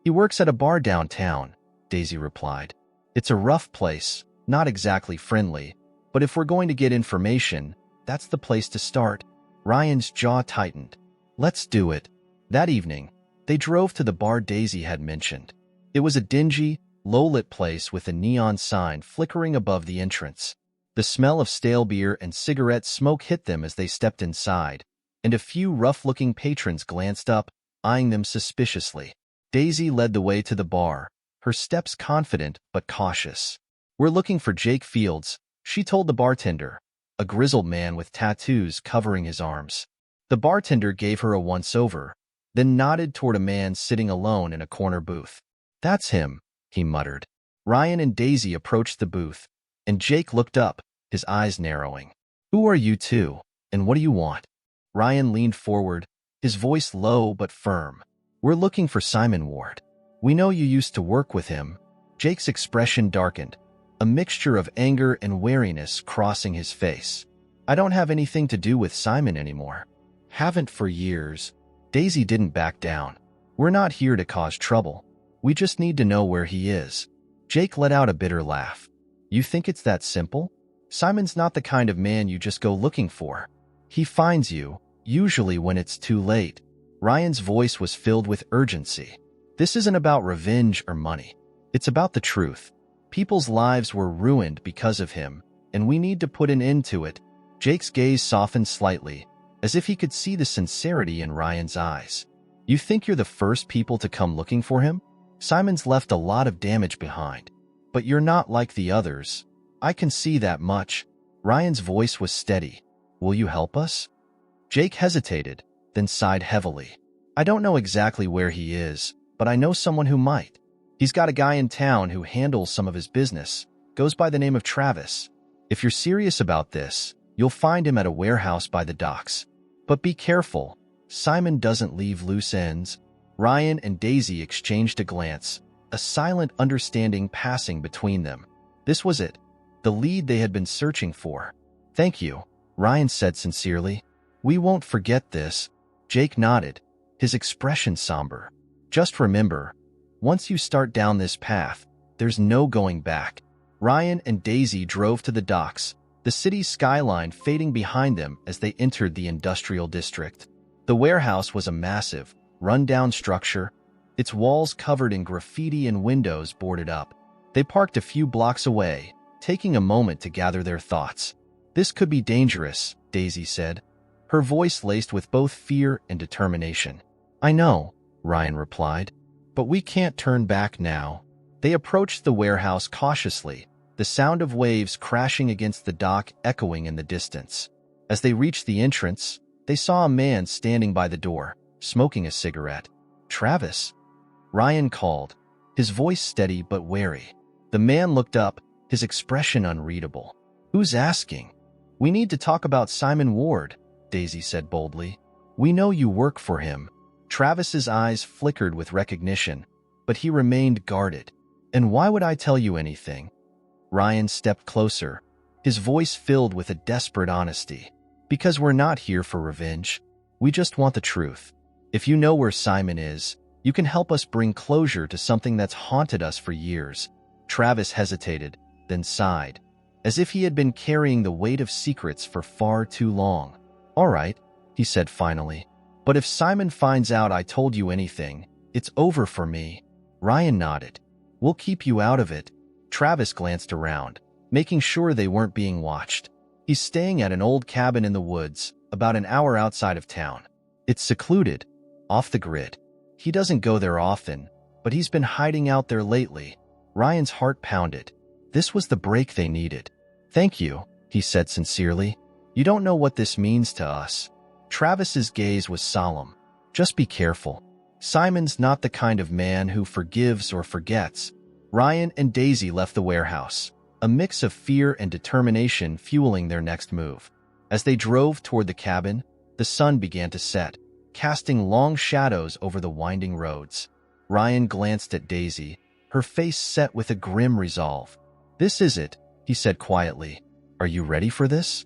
"He works at a bar downtown," Daisy replied. "It's a rough place, not exactly friendly, but if we're going to get information, that's the place to start." Ryan's jaw tightened. "Let's do it." That evening, they drove to the bar Daisy had mentioned. It was a dingy, low-lit place with a neon sign flickering above the entrance. The smell of stale beer and cigarette smoke hit them as they stepped inside, and a few rough-looking patrons glanced up, eyeing them suspiciously. Daisy led the way to the bar, her steps confident but cautious. "We're looking for Jake Fields," she told the bartender, a grizzled man with tattoos covering his arms. The bartender gave her a once-over, then nodded toward a man sitting alone in a corner booth. "That's him," he muttered. Ryan and Daisy approached the booth, and Jake looked up, his eyes narrowing. "Who are you two, and what do you want?" Ryan leaned forward, his voice low but firm. "We're looking for Simon Ward. We know you used to work with him." Jake's expression darkened, a mixture of anger and wariness crossing his face. "I don't have anything to do with Simon anymore. Haven't for years." Daisy didn't back down. "We're not here to cause trouble. We just need to know where he is." Jake let out a bitter laugh. "You think it's that simple? Simon's not the kind of man you just go looking for. He finds you, usually when it's too late." Ryan's voice was filled with urgency. "This isn't about revenge or money. It's about the truth. People's lives were ruined because of him, and we need to put an end to it." Jake's gaze softened slightly, as if he could see the sincerity in Ryan's eyes. "You think you're the first people to come looking for him? Simon's left a lot of damage behind. But you're not like the others. I can see that much." Ryan's voice was steady. "Will you help us?" Jake hesitated, then sighed heavily. "I don't know exactly where he is, but I know someone who might. He's got a guy in town who handles some of his business, goes by the name of Travis. If you're serious about this, you'll find him at a warehouse by the docks. But be careful. Simon doesn't leave loose ends." Ryan and Daisy exchanged a glance, a silent understanding passing between them. This was it, the lead they had been searching for. "Thank you," Ryan said sincerely. "We won't forget this." Jake nodded, his expression somber. "Just remember, once you start down this path, there's no going back." Ryan and Daisy drove to the docks, the city's skyline fading behind them as they entered the industrial district. The warehouse was a massive, run-down structure, its walls covered in graffiti and windows boarded up. They parked a few blocks away, taking a moment to gather their thoughts. "This could be dangerous," Daisy said, her voice laced with both fear and determination. "I know," Ryan replied, "but we can't turn back now." They approached the warehouse cautiously, the sound of waves crashing against the dock echoing in the distance. As they reached the entrance, they saw a man standing by the door, smoking a cigarette. "Travis," Ryan called, his voice steady but wary. The man looked up, his expression unreadable. "Who's asking?" "We need to talk about Simon Ward," Daisy said boldly. "We know you work for him." Travis's eyes flickered with recognition, but he remained guarded. "And why would I tell you anything?" Ryan stepped closer, his voice filled with a desperate honesty. "Because we're not here for revenge. We just want the truth. If you know where Simon is, you can help us bring closure to something that's haunted us for years." Travis hesitated, then sighed, as if he had been carrying the weight of secrets for far too long. "All right," he said finally. "But if Simon finds out I told you anything, it's over for me." Ryan nodded. "We'll keep you out of it." Travis glanced around, making sure they weren't being watched. "He's staying at an old cabin in the woods, about an hour outside of town. It's secluded, off the grid. He doesn't go there often, but he's been hiding out there lately." Ryan's heart pounded. This was the break they needed. "Thank you," he said sincerely. "You don't know what this means to us." Travis's gaze was solemn. "Just be careful. Simon's not the kind of man who forgives or forgets." Ryan and Daisy left the warehouse, a mix of fear and determination fueling their next move. As they drove toward the cabin, the sun began to set, casting long shadows over the winding roads. Ryan glanced at Daisy, her face set with a grim resolve. "This is it," he said quietly. "Are you ready for this?"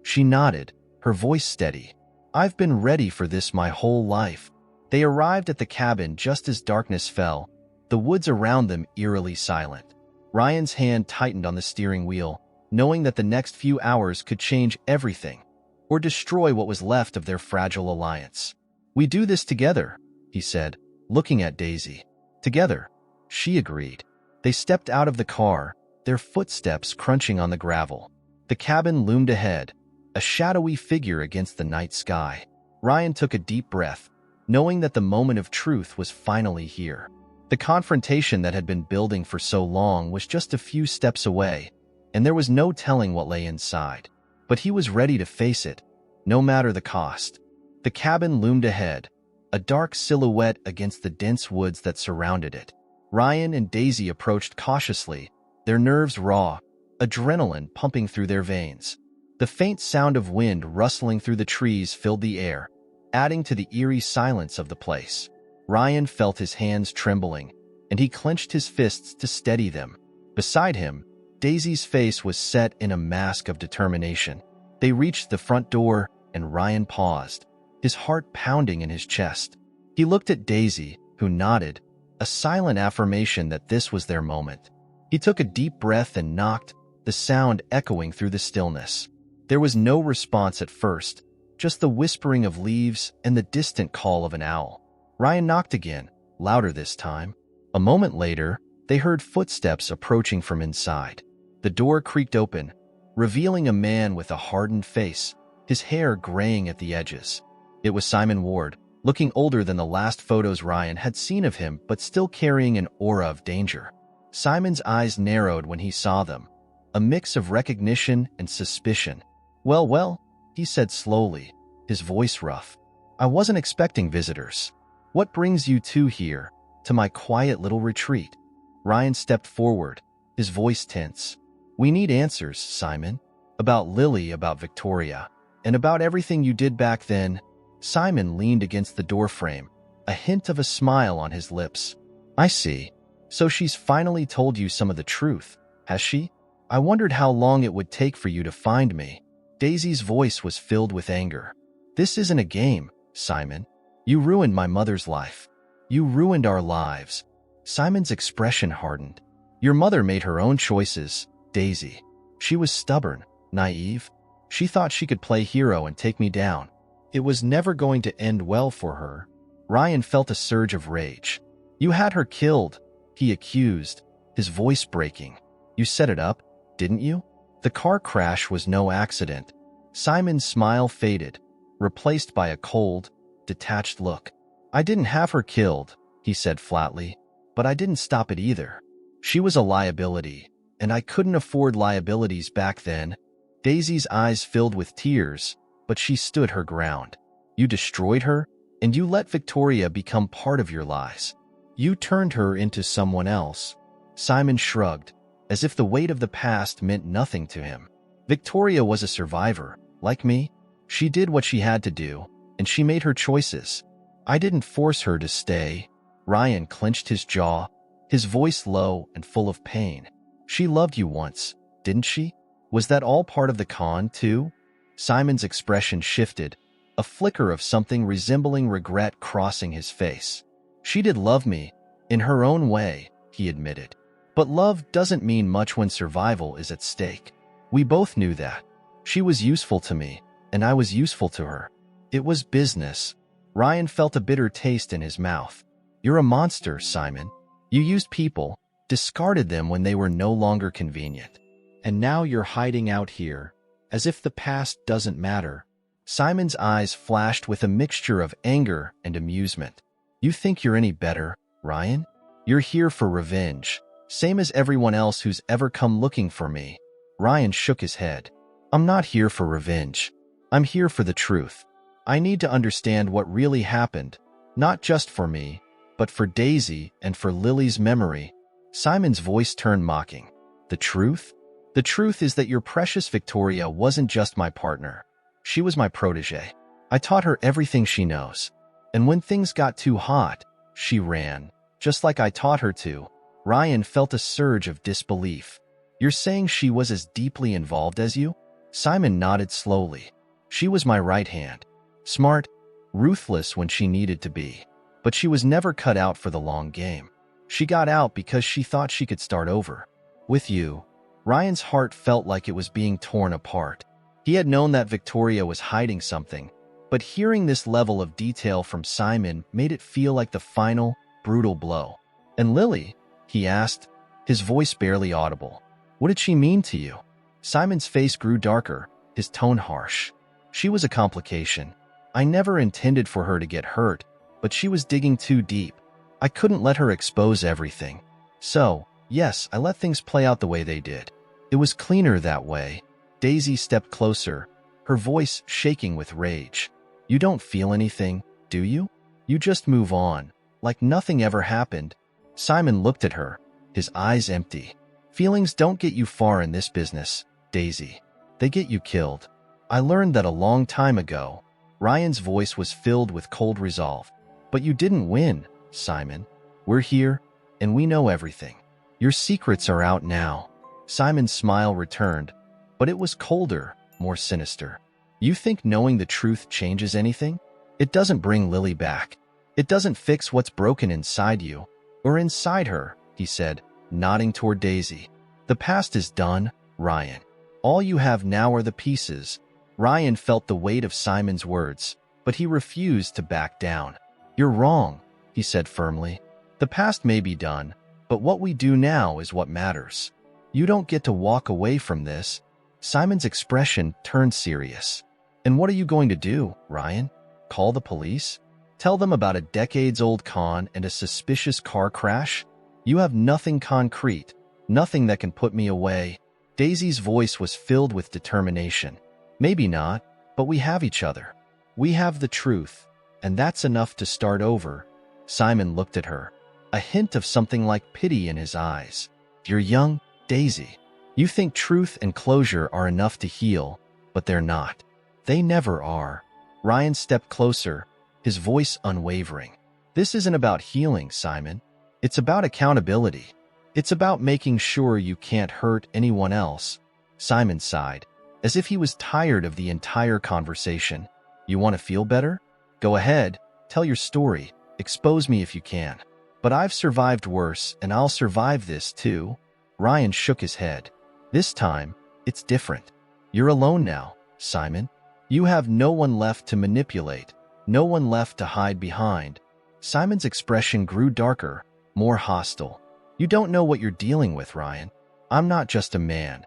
She nodded, her voice steady. "I've been ready for this my whole life." They arrived at the cabin just as darkness fell, the woods around them eerily silent. Ryan's hand tightened on the steering wheel, knowing that the next few hours could change everything, or destroy what was left of their fragile alliance. "We do this together," he said, looking at Daisy. "Together," she agreed. They stepped out of the car, their footsteps crunching on the gravel. The cabin loomed ahead, a shadowy figure against the night sky. Ryan took a deep breath, knowing that the moment of truth was finally here. The confrontation that had been building for so long was just a few steps away, and there was no telling what lay inside. But he was ready to face it, no matter the cost. The cabin loomed ahead, a dark silhouette against the dense woods that surrounded it. Ryan and Daisy approached cautiously, their nerves raw, adrenaline pumping through their veins. The faint sound of wind rustling through the trees filled the air, adding to the eerie silence of the place. Ryan felt his hands trembling, and he clenched his fists to steady them. Beside him, Daisy's face was set in a mask of determination. They reached the front door, and Ryan paused, his heart pounding in his chest. He looked at Daisy, who nodded, a silent affirmation that this was their moment. He took a deep breath and knocked, the sound echoing through the stillness. There was no response at first, just the whispering of leaves and the distant call of an owl. Ryan knocked again, louder this time. A moment later, they heard footsteps approaching from inside. The door creaked open, revealing a man with a hardened face, his hair graying at the edges. It was Simon Ward, looking older than the last photos Ryan had seen of him, but still carrying an aura of danger. Simon's eyes narrowed when he saw them, a mix of recognition and suspicion. Well, he said slowly, his voice rough. "I wasn't expecting visitors. What brings you two here, to my quiet little retreat?" Ryan stepped forward, his voice tense. "We need answers, Simon. About Lily, about Victoria, and about everything you did back then." Simon leaned against the doorframe, a hint of a smile on his lips. "I see. So she's finally told you some of the truth, has she? I wondered how long it would take for you to find me." Daisy's voice was filled with anger. "This isn't a game, Simon. You ruined my mother's life. You ruined our lives." Simon's expression hardened. "Your mother made her own choices, Daisy. She was stubborn, naive. She thought she could play hero and take me down. It was never going to end well for her." Ryan felt a surge of rage. "You had her killed," he accused, his voice breaking. "You set it up, didn't you? The car crash was no accident." Simon's smile faded, replaced by a cold, detached look. "I didn't have her killed," he said flatly, "but I didn't stop it either. She was a liability, and I couldn't afford liabilities back then." Daisy's eyes filled with tears, but she stood her ground. "You destroyed her, and you let Victoria become part of your lies. You turned her into someone else." Simon shrugged, as if the weight of the past meant nothing to him. "Victoria was a survivor, like me. She did what she had to do, and she made her choices. I didn't force her to stay." Ryan clenched his jaw, his voice low and full of pain. "She loved you once, didn't she? Was that all part of the con, too?" Simon's expression shifted, a flicker of something resembling regret crossing his face. "She did love me, in her own way," he admitted. "But love doesn't mean much when survival is at stake. We both knew that. She was useful to me, and I was useful to her. It was business." Ryan felt a bitter taste in his mouth. "You're a monster, Simon. You used people, discarded them when they were no longer convenient. And now you're hiding out here, as if the past doesn't matter." Simon's eyes flashed with a mixture of anger and amusement. "You think you're any better, Ryan? You're here for revenge, same as everyone else who's ever come looking for me." Ryan shook his head. "I'm not here for revenge. I'm here for the truth. I need to understand what really happened, not just for me, but for Daisy and for Lily's memory." Simon's voice turned mocking. "The truth? The truth is that your precious Victoria wasn't just my partner. She was my protege. I taught her everything she knows. And when things got too hot, she ran. just like I taught her to. Ryan felt a surge of disbelief. You're saying she was as deeply involved as you? Simon nodded slowly. She was my right hand. Smart, ruthless when she needed to be. But she was never cut out for the long game. She got out because she thought she could start over. With you. Ryan's heart felt like it was being torn apart. He had known that Victoria was hiding something, but hearing this level of detail from Simon made it feel like the final, brutal blow. And Lily? He asked, his voice barely audible. What did she mean to you? Simon's face grew darker, his tone harsh. She was a complication. I never intended for her to get hurt, but she was digging too deep. I couldn't let her expose everything. So, yes, I let things play out the way they did. It was cleaner that way. Daisy stepped closer, her voice shaking with rage. You don't feel anything, do you? You just move on, like nothing ever happened. Simon looked at her, his eyes empty. Feelings don't get you far in this business, Daisy. They get you killed. I learned that a long time ago. Ryan's voice was filled with cold resolve. But you didn't win, Simon. We're here, and we know everything. Your secrets are out now. Simon's smile returned, but it was colder, more sinister. You think knowing the truth changes anything? It doesn't bring Lily back. It doesn't fix what's broken inside you, or inside her, he said, nodding toward Daisy. The past is done, Ryan. All you have now are the pieces. Ryan felt the weight of Simon's words, but he refused to back down. You're wrong, he said firmly. The past may be done, but what we do now is what matters. You don't get to walk away from this. Simon's expression turned serious. And what are you going to do, Ryan? Call the police? Tell them about a decades-old con and a suspicious car crash? You have nothing concrete, nothing that can put me away. Daisy's voice was filled with determination. Maybe not, but we have each other. We have the truth, and that's enough to start over. Simon looked at her, a hint of something like pity in his eyes. You're young, Daisy. You think truth and closure are enough to heal, but they're not. They never are. Ryan stepped closer, his voice unwavering. This isn't about healing, Simon. It's about accountability. It's about making sure you can't hurt anyone else. Simon sighed, as if he was tired of the entire conversation. You want to feel better? Go ahead, tell your story, expose me if you can. But I've survived worse, and I'll survive this too. Ryan shook his head. This time, it's different. You're alone now, Simon. You have no one left to manipulate, no one left to hide behind. Simon's expression grew darker, more hostile. You don't know what you're dealing with, Ryan. I'm not just a man.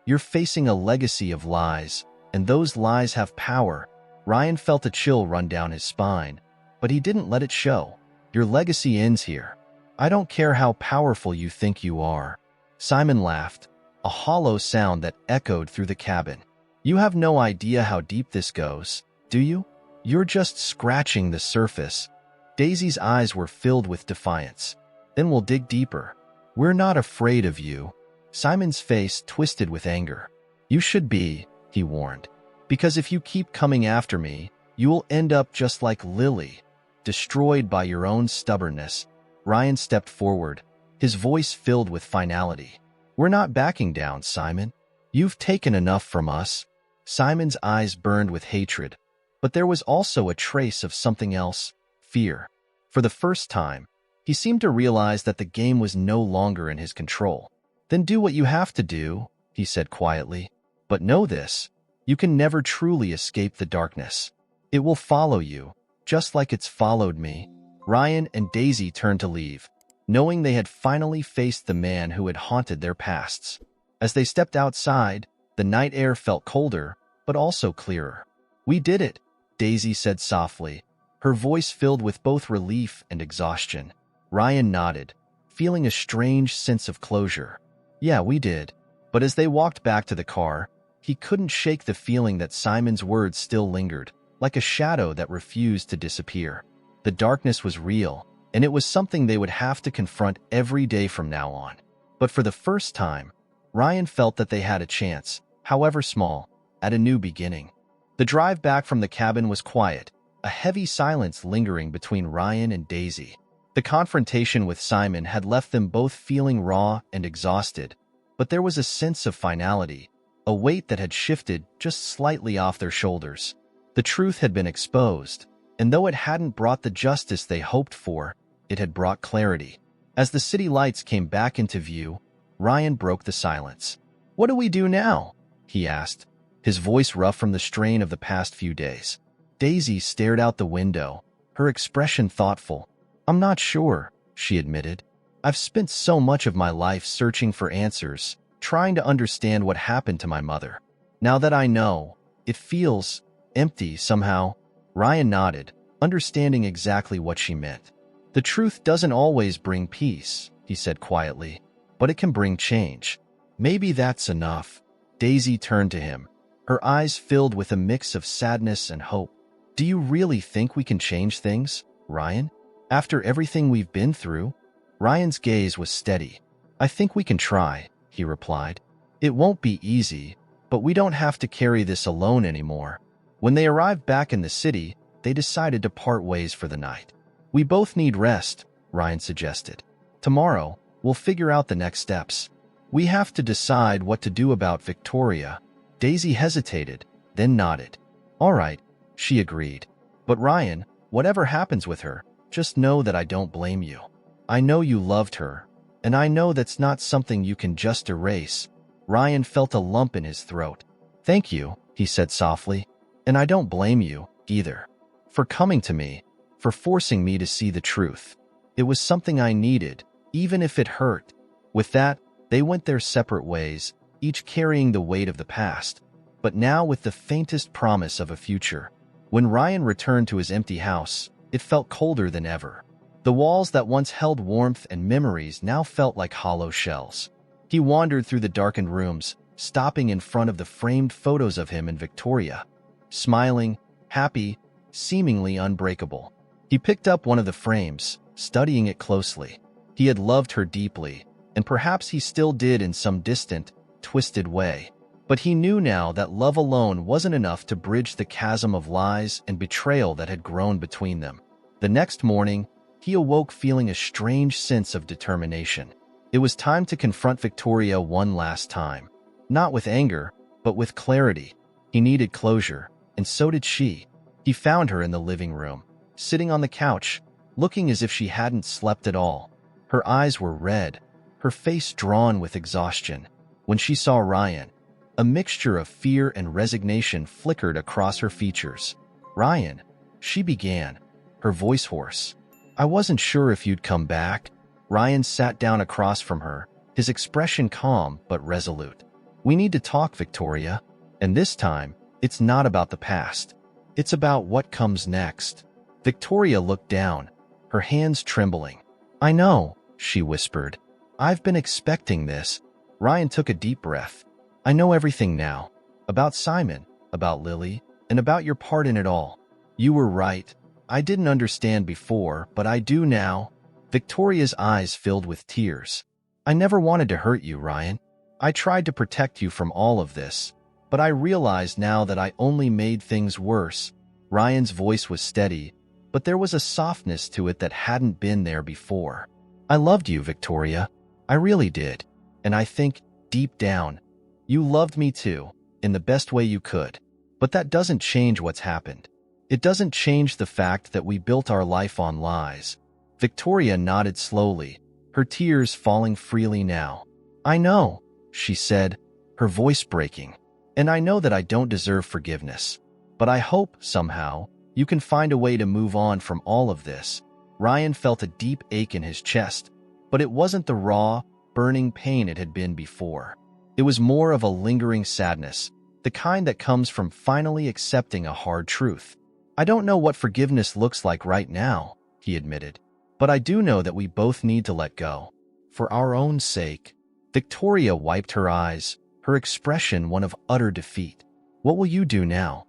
You're facing a legacy of lies, and those lies have power. Ryan felt a chill run down his spine, but he didn't let it show. Your legacy ends here. I don't care how powerful you think you are. Simon laughed, a hollow sound that echoed through the cabin. You have no idea how deep this goes, do you? You're just scratching the surface. Daisy's eyes were filled with defiance. Then we'll dig deeper. We're not afraid of you. Simon's face twisted with anger. You should be, he warned. Because if you keep coming after me, you will end up just like Lily, destroyed by your own stubbornness. Ryan stepped forward, his voice filled with finality. We're not backing down, Simon. You've taken enough from us. Simon's eyes burned with hatred, but there was also a trace of something else, fear. For the first time, he seemed to realize that the game was no longer in his control. Then do what you have to do, he said quietly. But know this, you can never truly escape the darkness. It will follow you, just like it's followed me. Ryan and Daisy turned to leave, knowing they had finally faced the man who had haunted their pasts. As they stepped outside, the night air felt colder, but also clearer. We did it, Daisy said softly, her voice filled with both relief and exhaustion. Ryan nodded, feeling a strange sense of closure. Yeah, we did. But as they walked back to the car, he couldn't shake the feeling that Simon's words still lingered, like a shadow that refused to disappear. The darkness was real, and it was something they would have to confront every day from now on. But for the first time, Ryan felt that they had a chance, however small, at a new beginning. The drive back from the cabin was quiet, a heavy silence lingering between Ryan and Daisy. The confrontation with Simon had left them both feeling raw and exhausted, but there was a sense of finality, a weight that had shifted just slightly off their shoulders. The truth had been exposed, and though it hadn't brought the justice they hoped for, it had brought clarity. As the city lights came back into view, Ryan broke the silence. "What do we do now?" he asked, his voice rough from the strain of the past few days. Daisy stared out the window, her expression thoughtful. "I'm not sure," she admitted. "I've spent so much of my life searching for answers, trying to understand what happened to my mother. Now that I know, it feels empty somehow." Ryan nodded, understanding exactly what she meant. "The truth doesn't always bring peace," he said quietly, "but it can bring change. Maybe that's enough." Daisy turned to him, her eyes filled with a mix of sadness and hope. "Do you really think we can change things, Ryan? After everything we've been through?" Ryan's gaze was steady. "I think we can try," he replied. "It won't be easy, but we don't have to carry this alone anymore." When they arrived back in the city, they decided to part ways for the night. "We both need rest," Ryan suggested. "Tomorrow, we'll figure out the next steps. We have to decide what to do about Victoria." Daisy hesitated, then nodded. "All right," she agreed. "But Ryan, whatever happens with her, just know that I don't blame you. I know you loved her, and I know that's not something you can just erase." Ryan felt a lump in his throat. "Thank you," he said softly. "And I don't blame you, either. For coming to me, for forcing me to see the truth. It was something I needed, even if it hurt." With that, they went their separate ways, each carrying the weight of the past, but now with the faintest promise of a future. When Ryan returned to his empty house, it felt colder than ever. The walls that once held warmth and memories now felt like hollow shells. He wandered through the darkened rooms, stopping in front of the framed photos of him and Victoria. Smiling, happy, seemingly unbreakable. He picked up one of the frames, studying it closely. He had loved her deeply, and perhaps he still did in some distant, twisted way. But he knew now that love alone wasn't enough to bridge the chasm of lies and betrayal that had grown between them. The next morning, he awoke feeling a strange sense of determination. It was time to confront Victoria one last time. Not with anger, but with clarity. He needed closure, and so did she. He found her in the living room, sitting on the couch, looking as if she hadn't slept at all. Her eyes were red, her face drawn with exhaustion. When she saw Ryan, a mixture of fear and resignation flickered across her features. "Ryan," she began, her voice hoarse. "I wasn't sure if you'd come back." Ryan sat down across from her, his expression calm but resolute. "We need to talk, Victoria. And this time, it's not about the past. It's about what comes next." Victoria looked down, her hands trembling. "I know," she whispered. "I've been expecting this." Ryan took a deep breath. "I know everything now. About Simon, about Lily, and about your part in it all. You were right. I didn't understand before, but I do now." Victoria's eyes filled with tears. "I never wanted to hurt you, Ryan. I tried to protect you from all of this, but I realized now that I only made things worse." Ryan's voice was steady, but there was a softness to it that hadn't been there before. "I loved you, Victoria. I really did. And I think, deep down, you loved me too, in the best way you could. But that doesn't change what's happened. It doesn't change the fact that we built our life on lies." Victoria nodded slowly, her tears falling freely now. "I know," she said, her voice breaking. "And I know that I don't deserve forgiveness. But I hope, somehow, you can find a way to move on from all of this." Ryan felt a deep ache in his chest, but it wasn't the raw, burning pain it had been before. It was more of a lingering sadness, the kind that comes from finally accepting a hard truth. "I don't know what forgiveness looks like right now," he admitted, "but I do know that we both need to let go. For our own sake." Victoria wiped her eyes, her expression one of utter defeat. "What will you do now?"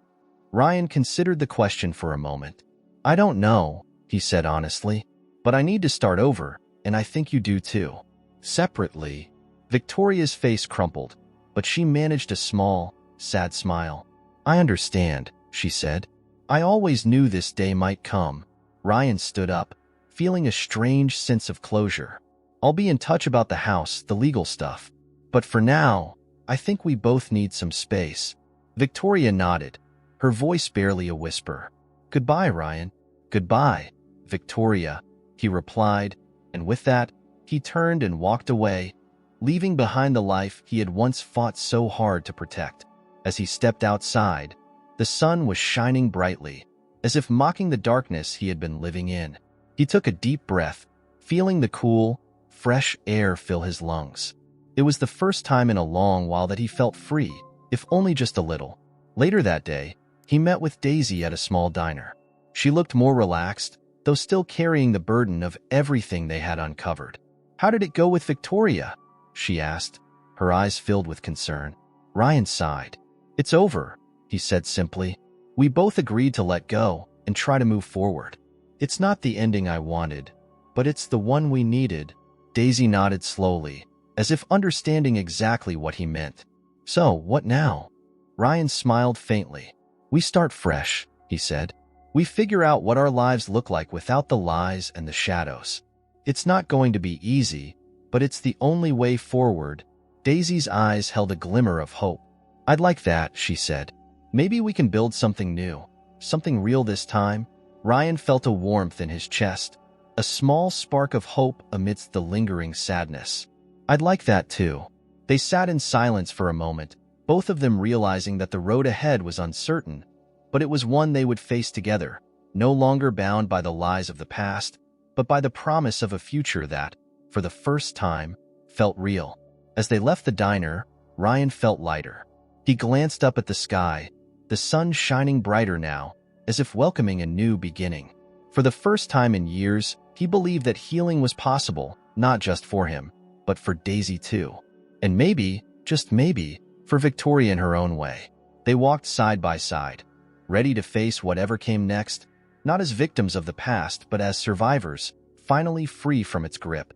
Ryan considered the question for a moment. "I don't know," he said honestly, "but I need to start over, and I think you do too." Separately, Victoria's face crumpled, but she managed a small, sad smile. "I understand," she said. "I always knew this day might come." Ryan stood up, feeling a strange sense of closure. "I'll be in touch about the house, the legal stuff. But for now, I think we both need some space." Victoria nodded, her voice barely a whisper. "Goodbye, Ryan." "Goodbye, Victoria," he replied, and with that, he turned and walked away, leaving behind the life he had once fought so hard to protect. As he stepped outside, the sun was shining brightly, as if mocking the darkness he had been living in. He took a deep breath, feeling the cool, fresh air fill his lungs. It was the first time in a long while that he felt free, if only just a little. Later that day, he met with Daisy at a small diner. She looked more relaxed, though still carrying the burden of everything they had uncovered. "How did it go with Victoria?" she asked, her eyes filled with concern. Ryan sighed. "It's over," he said simply. "We both agreed to let go and try to move forward. It's not the ending I wanted, but it's the one we needed." Daisy nodded slowly, as if understanding exactly what he meant. "So, what now?" Ryan smiled faintly. "We start fresh," he said. "We figure out what our lives look like without the lies and the shadows. It's not going to be easy, but it's the only way forward." Daisy's eyes held a glimmer of hope. "I'd like that," she said. "Maybe we can build something new, something real this time." Ryan felt a warmth in his chest, a small spark of hope amidst the lingering sadness. "I'd like that too." They sat in silence for a moment, both of them realizing that the road ahead was uncertain, but it was one they would face together, no longer bound by the lies of the past, but by the promise of a future that, for the first time, felt real. As they left the diner, Ryan felt lighter. He glanced up at the sky, the sun shining brighter now, as if welcoming a new beginning. For the first time in years, he believed that healing was possible, not just for him, but for Daisy too. And maybe, just maybe, for Victoria in her own way. They walked side by side, ready to face whatever came next, not as victims of the past, but as survivors, finally free from its grip.